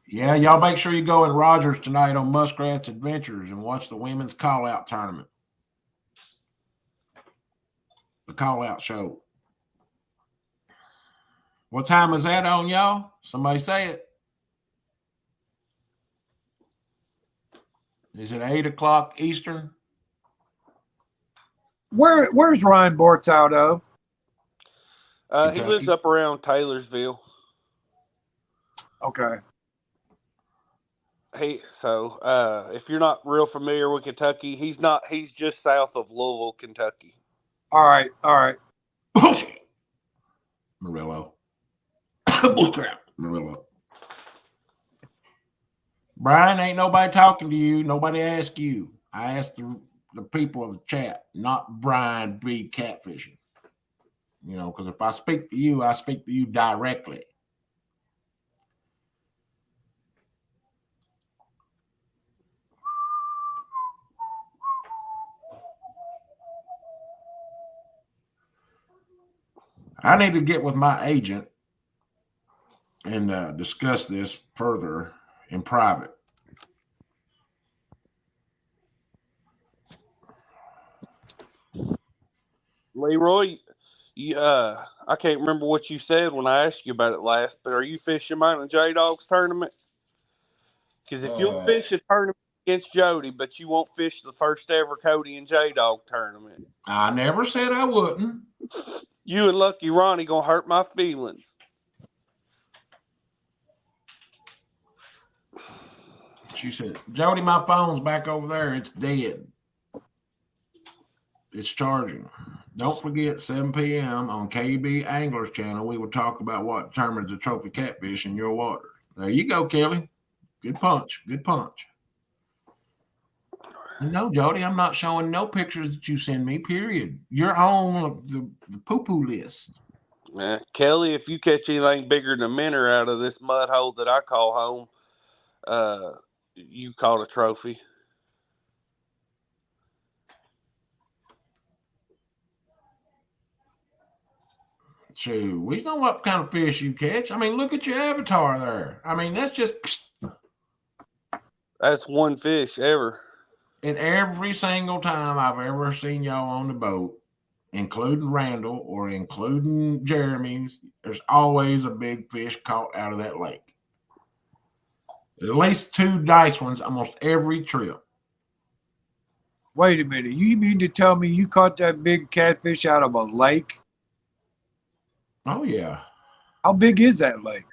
Yeah, y'all make sure you go in Rogers tonight on Muskrat's Adventures and watch the women's call-out tournament. The call-out show. What time is that on, y'all? Somebody say it. Is it 8 o'clock Eastern? Where's Ryan Bortz out of? He lives up around Taylorsville. Okay. If you're not real familiar with Kentucky, he's just south of Louisville, Kentucky. All right. Bullshit. Murillo. Bullcrap. Murillo. Brian, ain't nobody talking to you. Nobody asked you. I asked the people of the chat, not Brian B. Catfishing. Because if I speak to you, I speak to you directly. I need to get with my agent and discuss this further in private. Leroy, I can't remember what you said when I asked you about it last, but are you fishing Mountain J-Dogs tournament? Because if you'll fish a tournament against Jody, but you won't fish the first ever Cody and J-Dog tournament. I never said I wouldn't. You and Lucky Ronnie gonna hurt my feelings. She said, Jody, my phone's back over there. It's dead. It's charging. Don't forget, 7 p.m. on KB Anglers channel, we will talk about what determines a trophy catfish in your water. There you go, Kelly. Good punch. Good punch. No, Jody, I'm not showing no pictures that you send me, period. You're on the poo-poo list. Kelly, if you catch anything bigger than a minnow out of this mud hole that I call home, you caught a trophy. Shoot, we know what kind of fish you catch. I mean, look at your avatar there. I mean, that's just... That's one fish ever. And every single time I've ever seen y'all on the boat, including Randall or including Jeremy's, there's always a big fish caught out of that lake. At least 2 nice ones almost every trip. Wait a minute. You mean to tell me you caught that big catfish out of a lake? Oh, yeah. How big is that lake?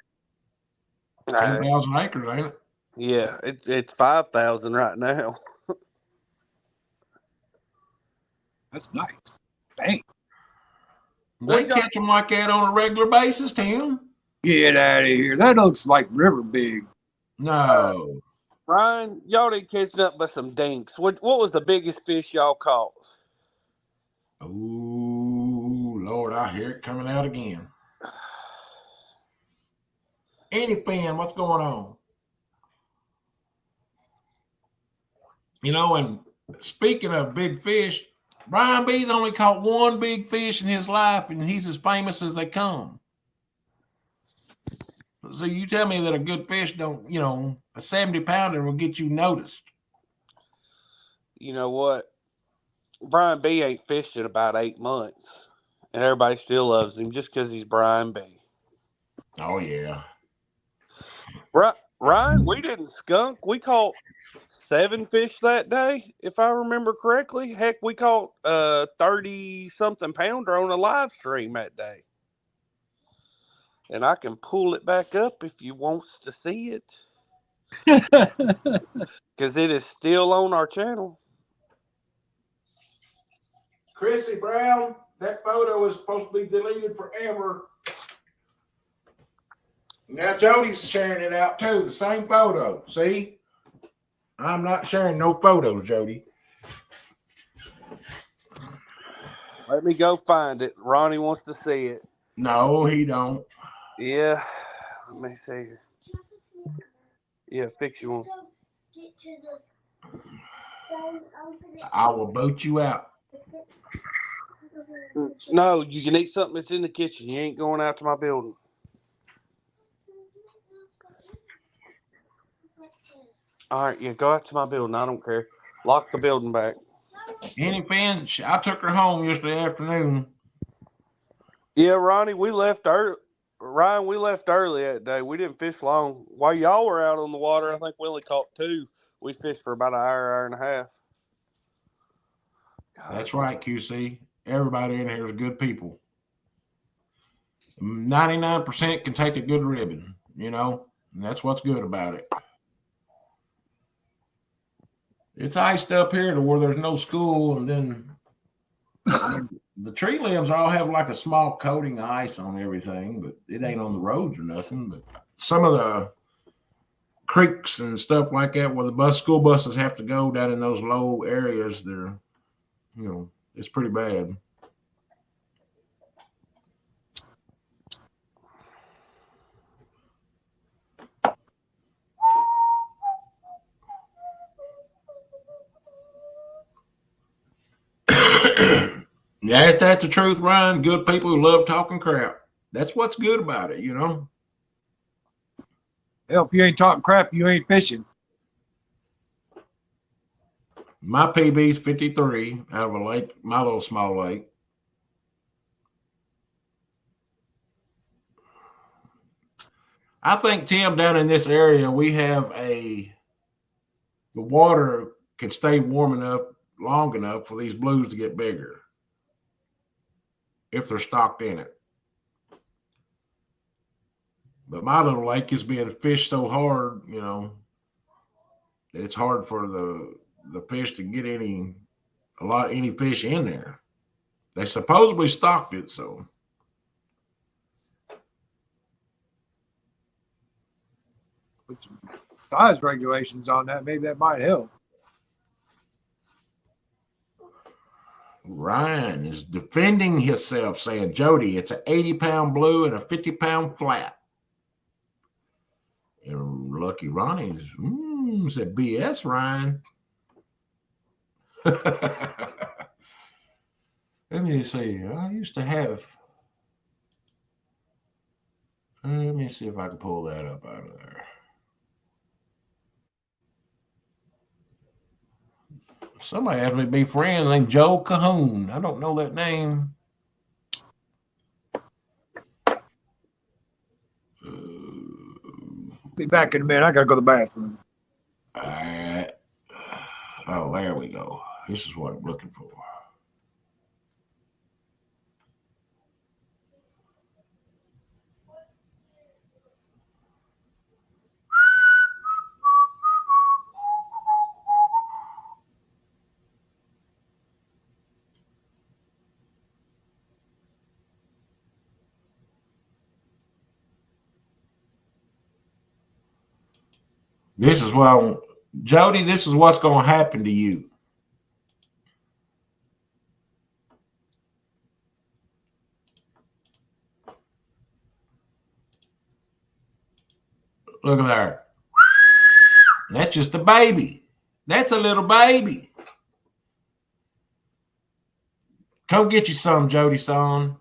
10,000 acres, ain't it? Yeah, it's 5,000 right now. That's nice. Dang. They catch them like that on a regular basis, Tim. Get out of here. That looks like river big. No. Ryan, y'all didn't catch nothing but some dinks. What was the biggest fish y'all caught? Oh, Lord, I hear it coming out again. Any fan, what's going on? You know, and speaking of big fish, Brian B's only caught 1 big fish in his life, and he's as famous as they come. So you tell me that a good fish don't, you know, a 70-pounder will get you noticed. You know what? Brian B ain't fished in about 8 months, and everybody still loves him just because he's Brian B. Oh, yeah. Ryan, we didn't skunk. We caught 7 fish that day, if I remember correctly. Heck, we caught 30-something pounder on a live stream that day. And I can pull it back up if you wants to see it. Because it is still on our channel. Chrissy Brown, that photo is supposed to be deleted forever. Now Jody's sharing it out too, the same photo. See? I'm not sharing no photos, Jody. Let me go find it. Ronnie wants to see it. No, he don't. Yeah. Let me see. Yeah, fix you one. I will boot you out. No, you can eat something that's in the kitchen. You ain't going out to my building. All right, yeah, go out to my building. I don't care. Lock the building back. Any fan? I took her home yesterday afternoon. Yeah, Ronnie, we left early. Ryan, we left early that day. We didn't fish long. While y'all were out on the water, I think we only caught 2. We fished for about an hour and a half. That's right, QC. Everybody in here is good people. 99% can take a good ribbon, you know, and that's what's good about it. It's iced up here to where there's no school, and then the tree limbs all have like a small coating of ice on everything, but it ain't on the roads or nothing. But some of the creeks and stuff like that where the school buses have to go down in those low areas, they're, you know, it's pretty bad. Yeah, if that's the truth, Ryan. Good people who love talking crap. That's what's good about it, you know. Hell, if you ain't talking crap, you ain't fishing. My PB's 53 out of a lake, my little small lake. I think, Tim, down in this area, we have the water can stay warm enough, long enough for these blues to get bigger if they're stocked in it. But my little lake is being fished so hard, you know, it's hard for the fish to get any fish in there. They supposedly stocked it, so Put some size regulations on that. Maybe that might help. Ryan is defending himself, saying, Jody, it's an 80-pound blue and a 50-pound flat. And Lucky Ronnie's said, BS, Ryan. Let me see. I used to have. Let me see if I can pull that up out of there. Somebody asked me to be friends named Joe Cahoon. I don't know that name. Be back in a minute. I gotta go to the bathroom. All right. Oh, there we go. This is what I'm looking for. This is what Jody, this is what's going to happen to you. Look at there. That's just a baby. That's a little baby. Come get you some, Jody son.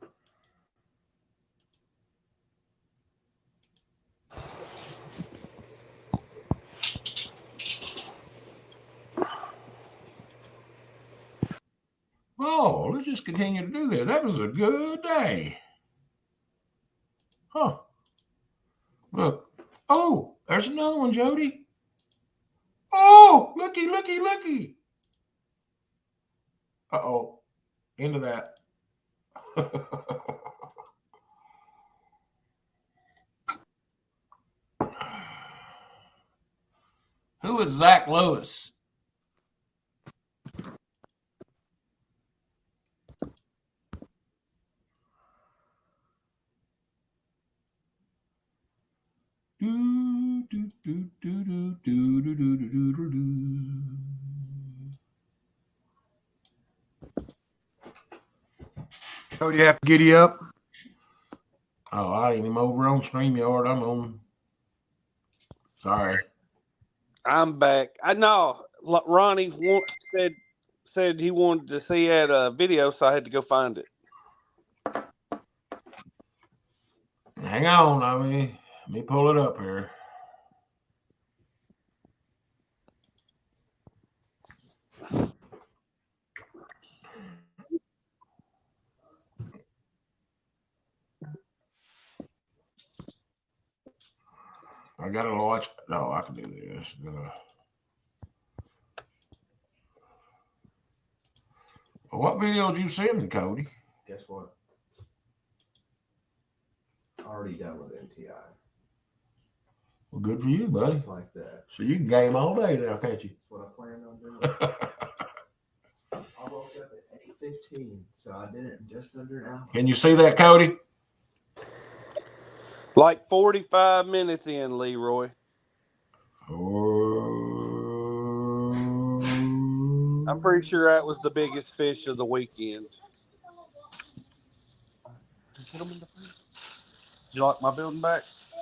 Oh, let's just continue to do that. That was a good day. Huh. Look. Oh, there's another one, Jody. Oh, looky. Uh-oh. Into that. Who is Zach Lewis? So do you have to giddy up? Oh, I ain't even over on StreamYard. I'm on. Sorry. I'm back. I know Ronnie said he wanted to see that video, so I had to go find it. Hang on, let me pull it up here. I gotta watch. No, I can do this. What video did you send me, Cody? Guess what? Already done with NTI. Well, good for you, buddy. Just like that. So you can game all day now, can't you? That's what I planned on doing. I woke up at 8:15, so I did it in just under an hour. Can you see that, Cody? Like 45 minutes in, Leroy. I'm pretty sure that was the biggest fish of the weekend. Put them in the freezer. Did you like my building back? Yeah.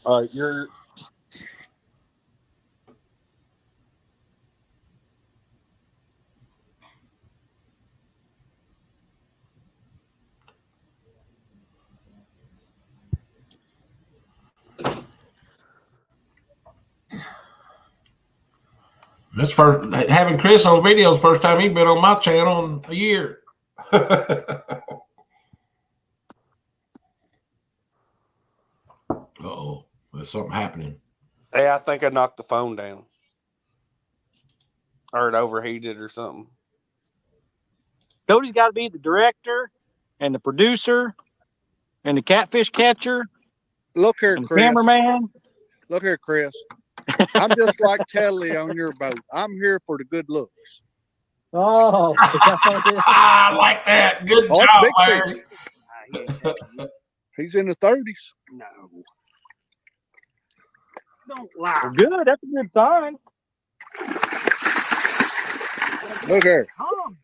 All right, you're. This first having Chris on videos, first time he's been on my channel in a year. Uh-oh, there's something happening. Hey, I think I knocked the phone down. Or it overheated or something. Cody's got to be the director and the producer and the catfish catcher Look here, and the Chris. cameraman. Look here, Chris. I'm just like Kelly on your boat. I'm here for the good looks. Oh, is that what it is? I like that. Good Oh, it's job, big Larry. He ain't touching you. He's in the 30s. No. Don't lie. Well, good. That's a good sign. Look here. Calm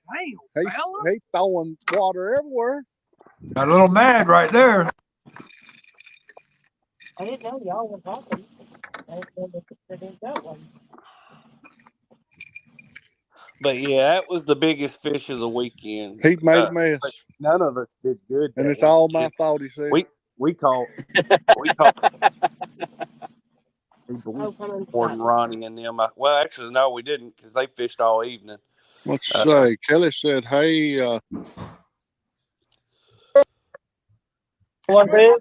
down, fella. He's throwing water everywhere. Got a little mad right there. I didn't know y'all were talking. I didn't know that it that one. But yeah, that was the biggest fish of the weekend. He made a mess. But none of us did good. And that it's all my weekend. fault, he said. We caught more than Ronnie and them. Well, actually, no, we didn't because they fished all evening. Let's say Kelly said, "Hey, One big?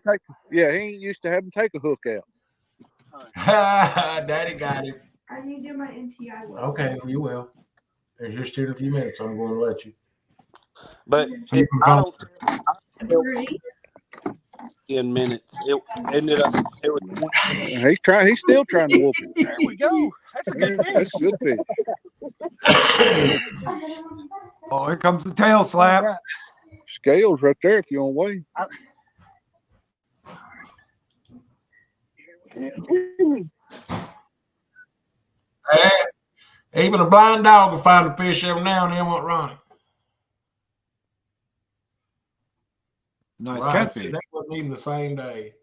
yeah, he ain't used to having to take a hook out." Daddy got it. I need to do my NTI work. Okay, you will. Here's two in a few minutes. I'm going to let you. But So you can I call- don't Three. 10 minutes. It ended up. It was He's trying. He's still trying to whoop him. There we go. That's a good fish. That's a good fish. Oh, here comes the tail slap. Scales right there if you want to weigh. Even a blind dog will find a fish every now and then. Won't Ronnie? Nice Right, see, catfish. that wasn't even the same day.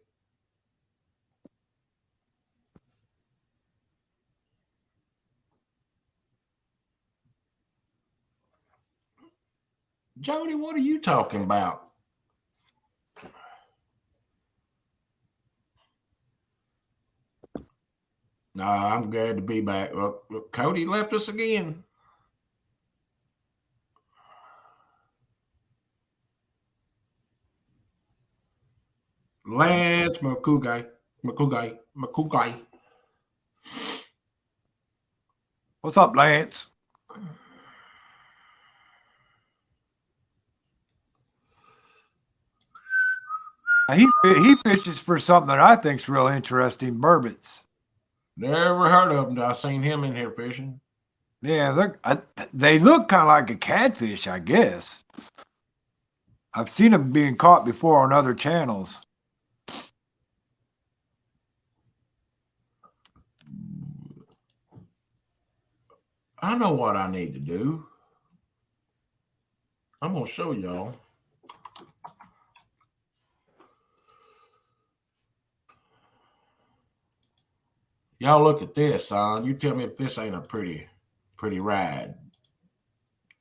Jody, what are you talking about? Nah, I'm glad to be back. Look, Cody left us again. Lance Makugai. What's up, Lance? Now, he fishes for something that I think's real interesting, burbits. Never heard of him. I seen him in here fishing. Yeah, they look kind of like a catfish, I guess. I've seen them being caught before on other channels. I know what I need to do. I'm going to show y'all. Y'all look at this, son. You tell me if this ain't a pretty ride.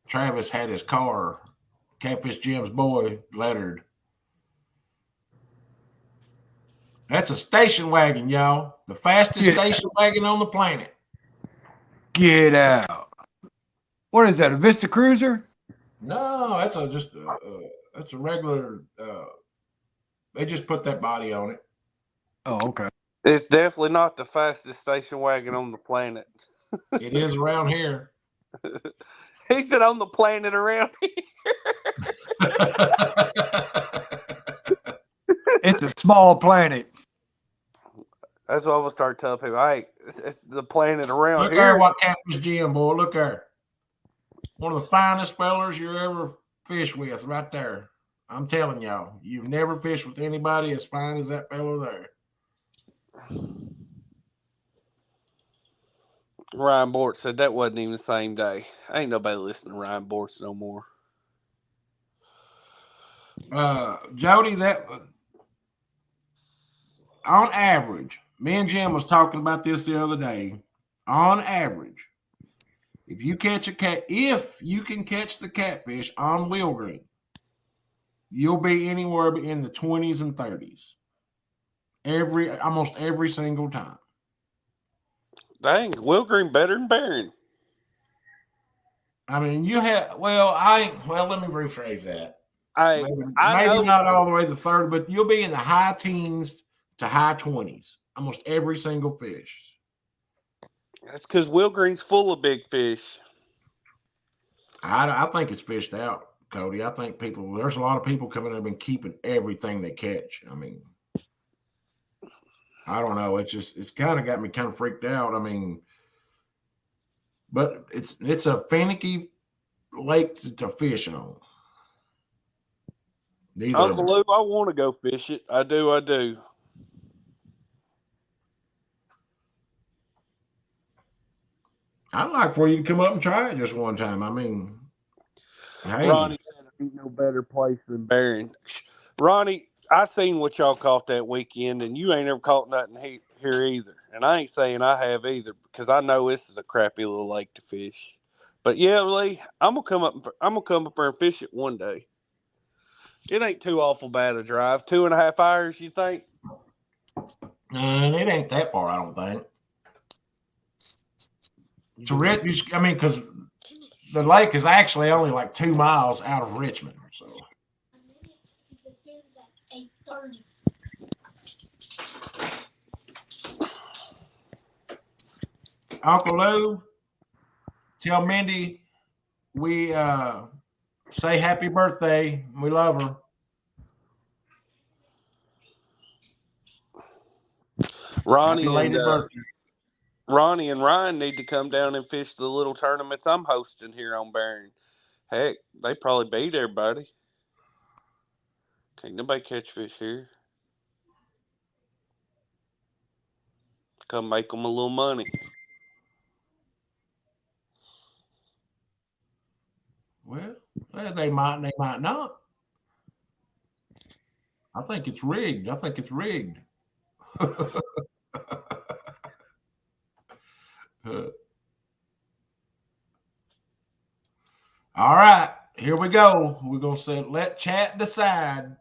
Travis had his car, Catfish Jim's boy, lettered. That's a station wagon, y'all. The fastest station wagon on the planet. Get out. What is that, a Vista Cruiser? No, that's that's a regular. They just put that body on it. Oh, okay. It's definitely not the fastest station wagon on the planet. It is around here. He said on the planet around here. It's a small planet. That's what I will start telling people. Hey, it's the planet around Look here. there, what Catfish Jim, boy. Look there. One of the finest spellers you ever fish with, right there. I'm telling y'all, you've never fished with anybody as fine as that fellow there. Ryan Bort said that wasn't even the same day. Ain't nobody listening to Ryan Bortz no more. Jody, that on average, me and Jim was talking about this the other day. On average, if you can catch the catfish on wheel green, you'll be anywhere in the 20s and 30s. Almost every single time. Dang, Will Green better than Barron. I mean, let me rephrase that. I Maybe know, not all the way to 30, but you'll be in the high teens to high 20s, almost every single fish. that's because Will Green's full of big fish. I think it's fished out, Cody. I think there's a lot of people coming up and keeping everything they catch. I mean, I don't know. It's kind of got me kind of freaked out. I mean, but it's a finicky lake to fish on. These are Uncle Lou, I want to go fish it. I do. I'd like for you to come up and try it just one time. I mean, hey, Ronnie said there ain't no better place than Barron. Ronnie, I seen what y'all caught that weekend, and you ain't ever caught nothing here either. And I ain't saying I have either, because I know this is a crappy little lake to fish. But yeah, Lee, I'm gonna come up there and fish it one day. It ain't too awful bad a drive. 2.5 hours, you think? it ain't that far. I don't think. To Rich, I mean, because the lake is actually only like 2 miles out of Richmond. So Uncle Lou, tell Mindy we say happy birthday. We love her. Ronnie Happy and lady birthday. Ronnie and Ryan need to come down and fish the little tournaments I'm hosting here on Barron. Heck, they probably beat everybody. Can't nobody catch fish here. Come make them a little money. Well, they might not. I think it's rigged. All right, here we go. We're gonna say let chat decide.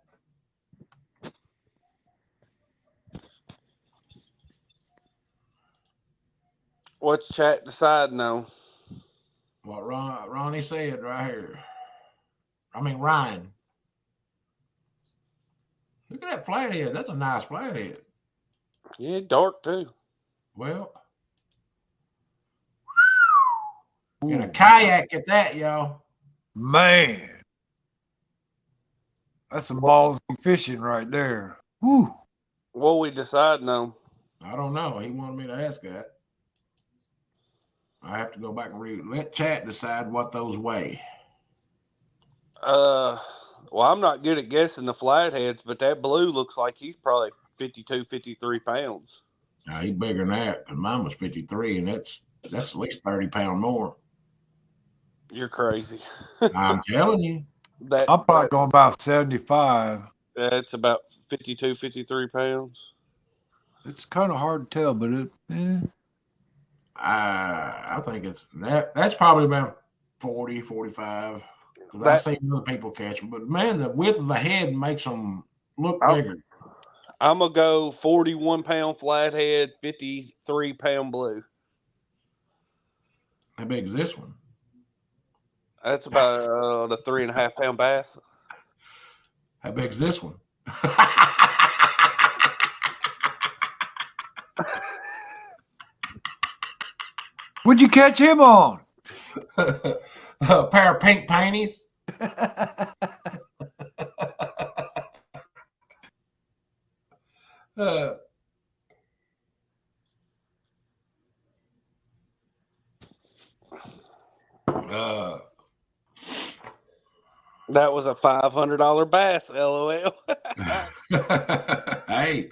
What's chat deciding on? What Ronnie said right here. I mean Ryan. Look at that flathead. That's a nice flathead. Yeah, dark too. Well, in a kayak at that, y'all. Man, that's some ballsy fishing right there. Woo. What we deciding on? I don't know. He wanted me to ask that. I have to go back and read. Let chat decide what those weigh. Well, I'm not good at guessing the flatheads, but that blue looks like he's probably 52, 53 pounds. He's bigger than that because mine was 53, and that's at least 30 pounds more. You're crazy. I'm telling you. I'm probably going about 75. That's about 52, 53 pounds. It's kind of hard to tell, but I think it's that's probably about 40, 45. Because I've seen other people catch them. But, man, the width of the head makes them look bigger. I'm going to go 41-pound flathead, 53-pound blue. How big is this one? That's about a 3.5-pound bass. How big is this one? What'd you catch him on? A pair of pink panties. That was a $500 bass, LOL. Hey.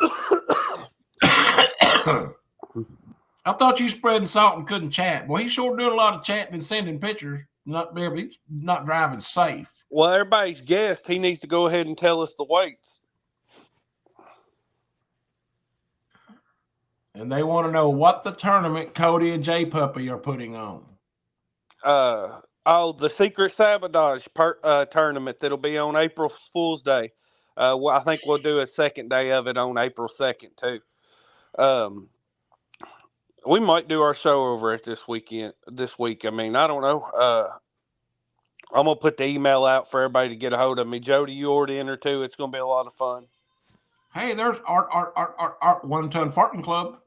I thought you spreading salt and couldn't chat. Well, he's sure doing a lot of chatting and sending pictures. He's not driving safe. Well, everybody's guessed. He needs to go ahead and tell us the weights. And they want to know what the tournament Cody and J Puppy are putting on. The Secret Sabotage tournament that'll be on April Fool's Day. Well, I think we'll do a second day of it on April 2nd too. We might do our show over it this week. I mean, I don't know. I'm gonna put the email out for everybody to get a hold of me. Jody, you already entered too. It's gonna be a lot of fun. Hey, there's Art 1 Ton Farting Club.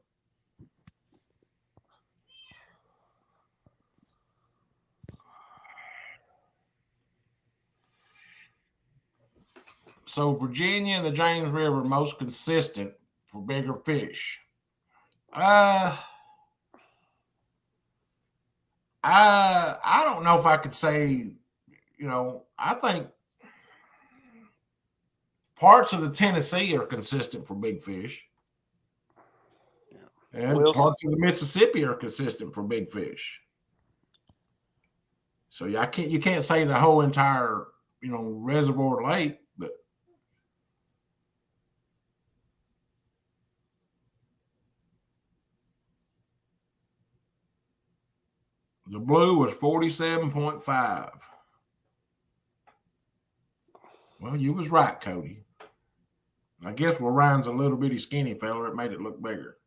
So Virginia and the James River most consistent for bigger fish? I don't know if I could say, I think parts of the Tennessee are consistent for big fish. And Wilson. parts of the Mississippi are consistent for big fish. So you can't say the whole entire, reservoir lake, but the blue was 47.5. Well, you was right, Cody. I guess Ryan's a little bitty skinny fella. It made it look bigger.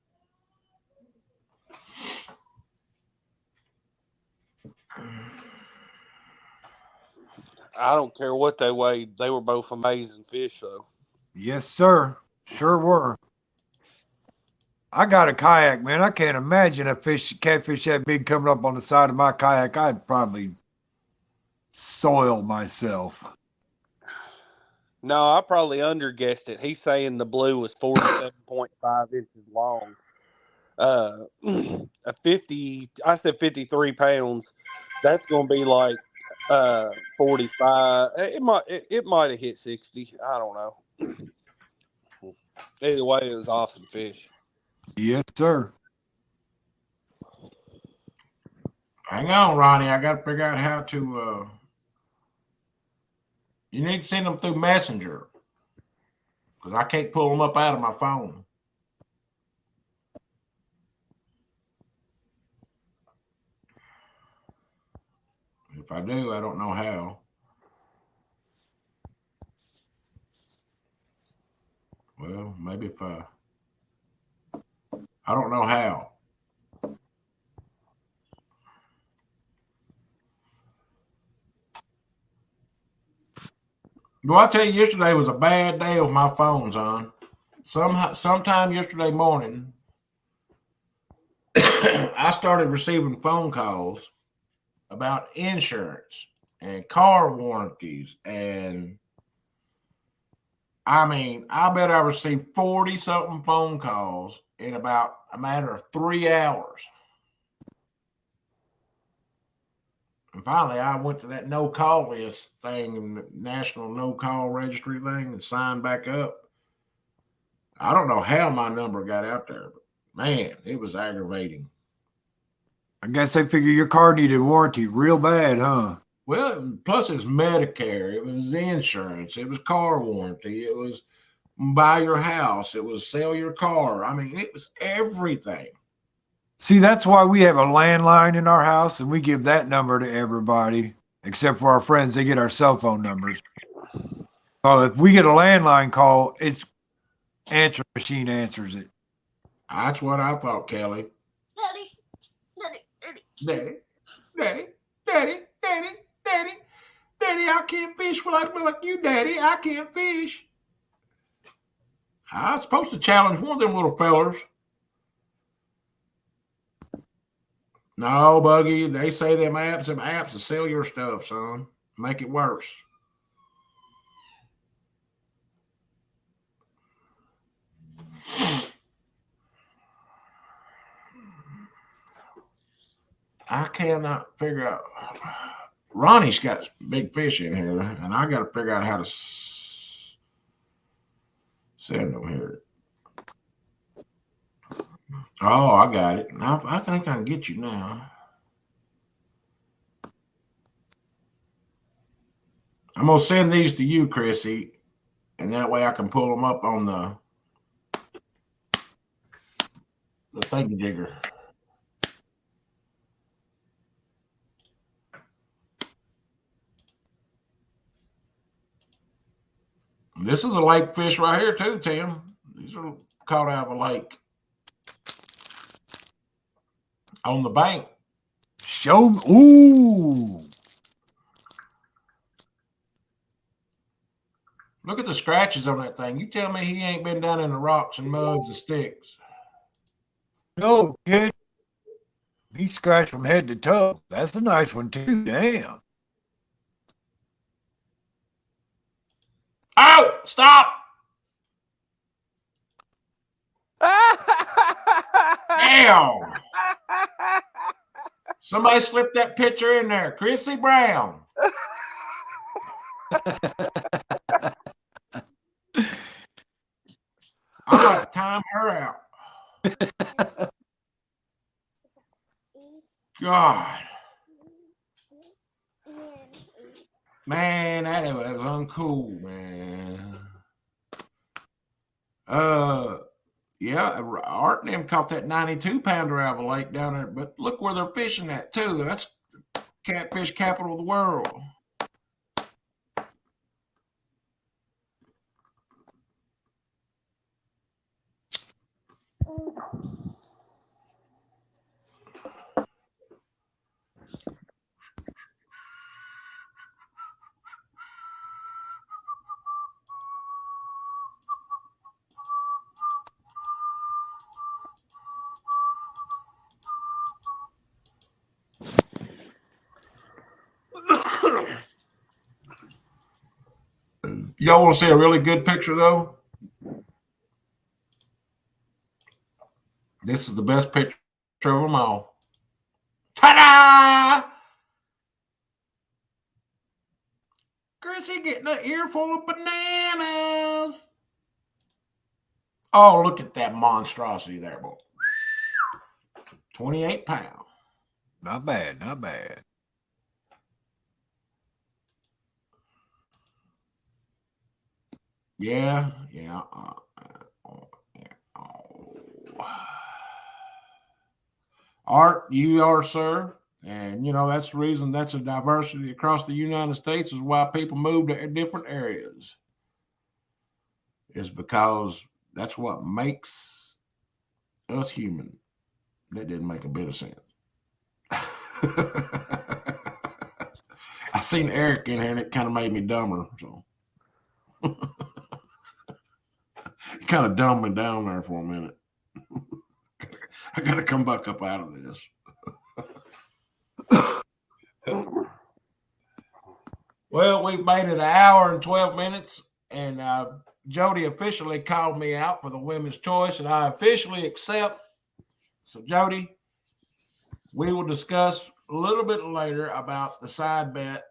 I don't care what they weighed. They were both amazing fish, though. Yes, sir. Sure were. I got a kayak, man. I can't imagine a catfish that big coming up on the side of my kayak. I'd probably soil myself. No, I probably underguessed it. He's saying the blue was 47.5 inches long. A 50, I said 53 pounds. That's going to be like 45. It might have hit 60. I don't know. Either way, it was awesome fish. Yes, sir. Hang on, Ronnie. I got to figure out how to. You need to send them through Messenger because I can't pull them up out of my phone. If I do, I don't know how. Well, maybe if I don't know how. Well, I tell you, yesterday was a bad day with my phone, son. Sometime yesterday morning, I started receiving phone calls about insurance and car warranties. And I mean, I bet I received 40-something phone calls in about a matter of 3 hours. And finally, I went to that no-call list thing and the National No-Call Registry thing and signed back up. I don't know how my number got out there, but man, it was aggravating. I guess they figure your car needed warranty real bad, huh? Well, plus it's Medicare, it was insurance, it was car warranty, it was buy your house, it was sell your car. I mean, it was everything. See, that's why we have a landline in our house, and we give that number to everybody, except for our friends. They get our cell phone numbers. So if we get a landline call, it's answer machine answers it. That's what I thought, Kelly. Daddy, I can't fish like you, Daddy. I can't fish. I was supposed to challenge one of them little fellers. No, Buggy, they say them apps to sell your stuff, son. Make it worse. I cannot figure out. Ronnie's got big fish in here, and I got to figure out how to send them here. Oh, I got it. I think I can get you now. I'm going to send these to you, Chrissy, and that way I can pull them up on the thingy-jigger. This is a lake fish right here, too, Tim. These are caught out of a lake. On the bank. Show me. Ooh. Look at the scratches on that thing. You tell me he ain't been down in the rocks and muds and sticks. No, kid. He scratched from head to toe. That's a nice one, too. Damn. Oh, stop. Brown. Somebody slipped that picture in there. Chrissy Brown. I'm going to time her out. God. Man, that was uncool, man. Yeah, Art and them caught that 92-pounder out of a lake down there, but look where they're fishing at, too. That's catfish capital of the world. Y'all want to see a really good picture, though? This is the best picture of them all. Ta-da! Chrissy getting an earful of bananas. Oh, look at that monstrosity there, boy. 28 pounds. Not bad, not bad. Yeah. Art, you are, sir. And, you know, that's the reason that's a diversity across the United States is why people move to different areas. Is because that's what makes us human. That didn't make a bit of sense. I seen Eric in here and it kind of made me dumber. So it kind of dumbed me down there for a minute. I got to come back up out of this. Well, we've made it an hour and 12 minutes, and Jody officially called me out for the women's choice, and I officially accept. So, Jody, we will discuss a little bit later about the side bet,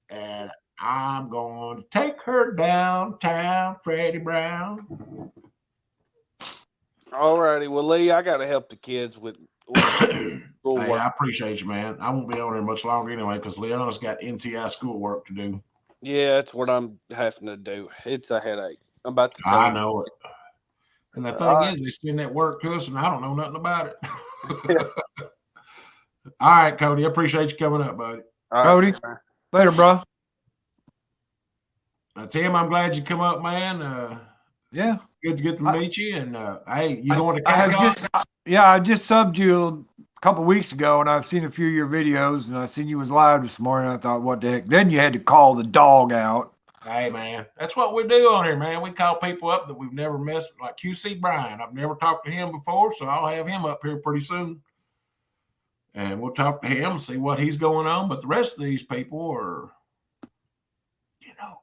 and I'm going to take her downtown, Freddie Brown. All righty. Well, Lee, I got to help the kids with schoolwork. Hey, I appreciate you, man. I won't be on there much longer anyway because Leona's got NTI schoolwork to do. Yeah, that's what I'm having to do. It's a headache. I'm about to tell I you. know it. And the thing is, they send that work to us, and I don't know nothing about it. All right, Cody. I appreciate you coming up, buddy. All Cody, right. later, bro. Tim, I'm glad you come up, man. Yeah. Good to get to meet you. And hey, you going to I have Catcon? I just subbed you a couple weeks ago, and I've seen a few of your videos, and I seen you was live this morning. I thought, what the heck? Then you had to call the dog out. Hey, man, that's what we do on here, man. We call people up that we've never messed with, like QC Brian. I've never talked to him before, so I'll have him up here pretty soon. And we'll talk to him and see what he's going on. But the rest of these people are, you know.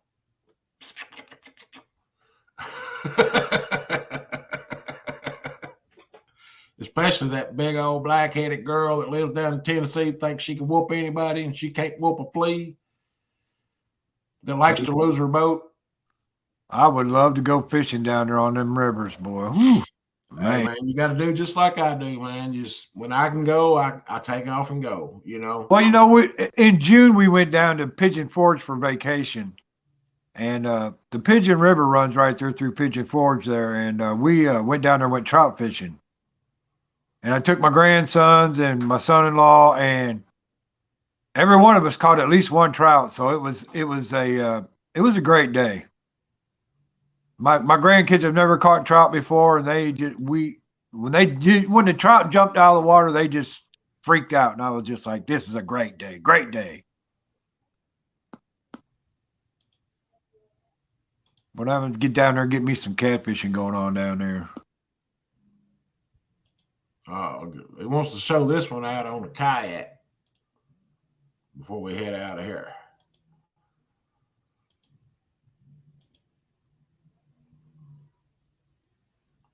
Especially that big old black-headed girl that lives down in Tennessee, thinks she can whoop anybody and she can't whoop a flea. That likes to lose her boat. I would love to go fishing down there on them rivers, boy. Whew, Hey, man, you got to do just like I do, man. Just when I can go, I take off and go, you know. Well, you know, in June we went down to Pigeon Forge for vacation. And the Pigeon River runs right there through Pigeon Forge there. And we went down there and went trout fishing. And I took my grandsons and my son-in-law, and every one of us caught at least one trout. So it was a great day. My grandkids have never caught trout before, and when the trout jumped out of the water, they just freaked out, and I was just like, "This is a great day, great day." But I'm gonna get down there and get me some catfishing going on down there. He wants to show this one out on the kayak before we head out of here.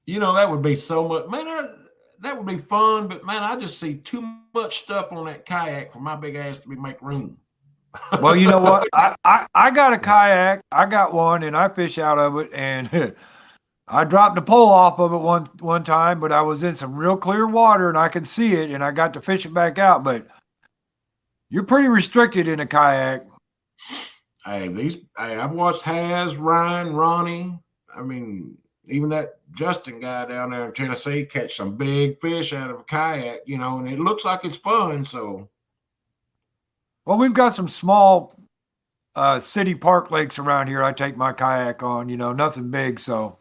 You know, that would be so much, man. that would be fun, but man, I just see too much stuff on that kayak for my big ass to make room. Well, you know what? I got a kayak. I got one, and I fish out of it. And I dropped the pole off of it one time, but I was in some real clear water, and I could see it, and I got to fish it back out. But you're pretty restricted in a kayak. Hey, I've watched Haz, Ryan, Ronnie. I mean, even that Justin guy down there in Tennessee catch some big fish out of a kayak, you know, and it looks like it's fun. So, Well, we've got some small city park lakes around here. I take my kayak on, you know, nothing big, so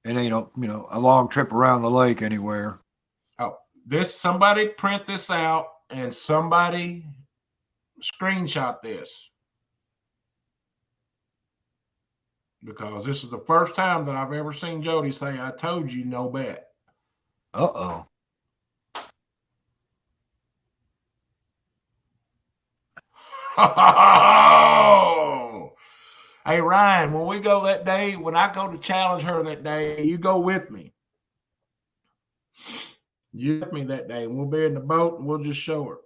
it ain't a long trip around the lake anywhere. oh, somebody print this out and somebody screenshot this, because this is the first time that I've ever seen Jody say, "I told you no bet." Uh-oh. Oh, hey Ryan, when we go that day, when I go to challenge her that day, you go with me. You with me that day, and we'll be in the boat and we'll just show her.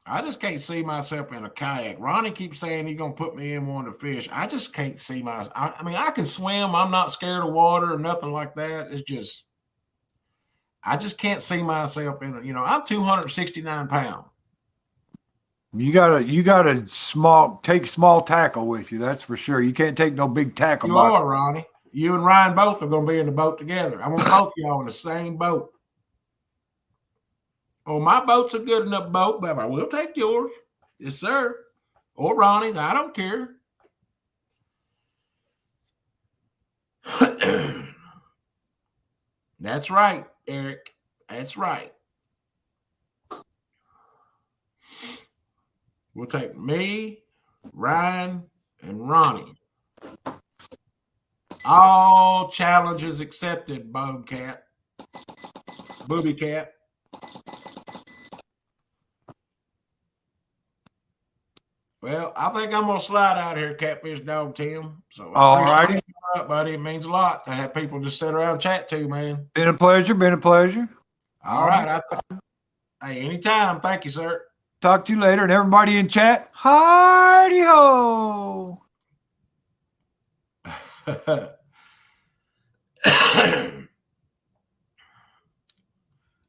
I just can't see myself in a kayak. Ronnie keeps saying he's gonna put me in one to fish. I just can't see myself. I mean, I can swim. I'm not scared of water or nothing like that. It's just, I just can't see myself in it. You know, I'm 269 pounds. You gotta take small tackle with you. That's for sure. You can't take no big tackle. You are, Ronnie. You and Ryan both are gonna be in the boat together. I want both of y'all in the same boat. Oh, my boat's a good enough boat, but I will take yours. Yes, sir. Or Ronnie's. I don't care. That's right, Eric. That's right. We'll take me, Ryan, and Ronnie. All challenges accepted, Bobcat. Booby cat. Well, I think I'm gonna slide out here, Catfish Dog Tim. So All righty. buddy. It means a lot to have people just sit around and chat to, man. Been a pleasure. All right. Hey, anytime. Thank you, sir. Talk to you later. And everybody in chat, hardy ho.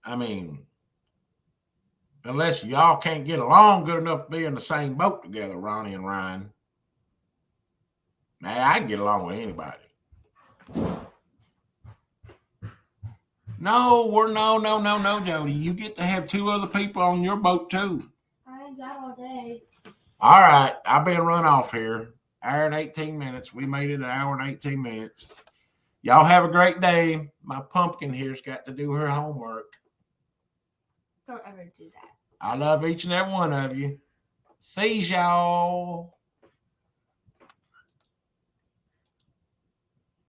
I mean, unless y'all can't get along good enough to be in the same boat together, Ronnie and Ryan. Now, I can get along with anybody. No, Jody. You get to have two other people on your boat too. I ain't got all day. All right. I've been run off here. Hour and 18 minutes. We made it an hour and 18 minutes. Y'all have a great day. My pumpkin here's got to do her homework. Don't ever do that. I love each and every one of you. See y'all.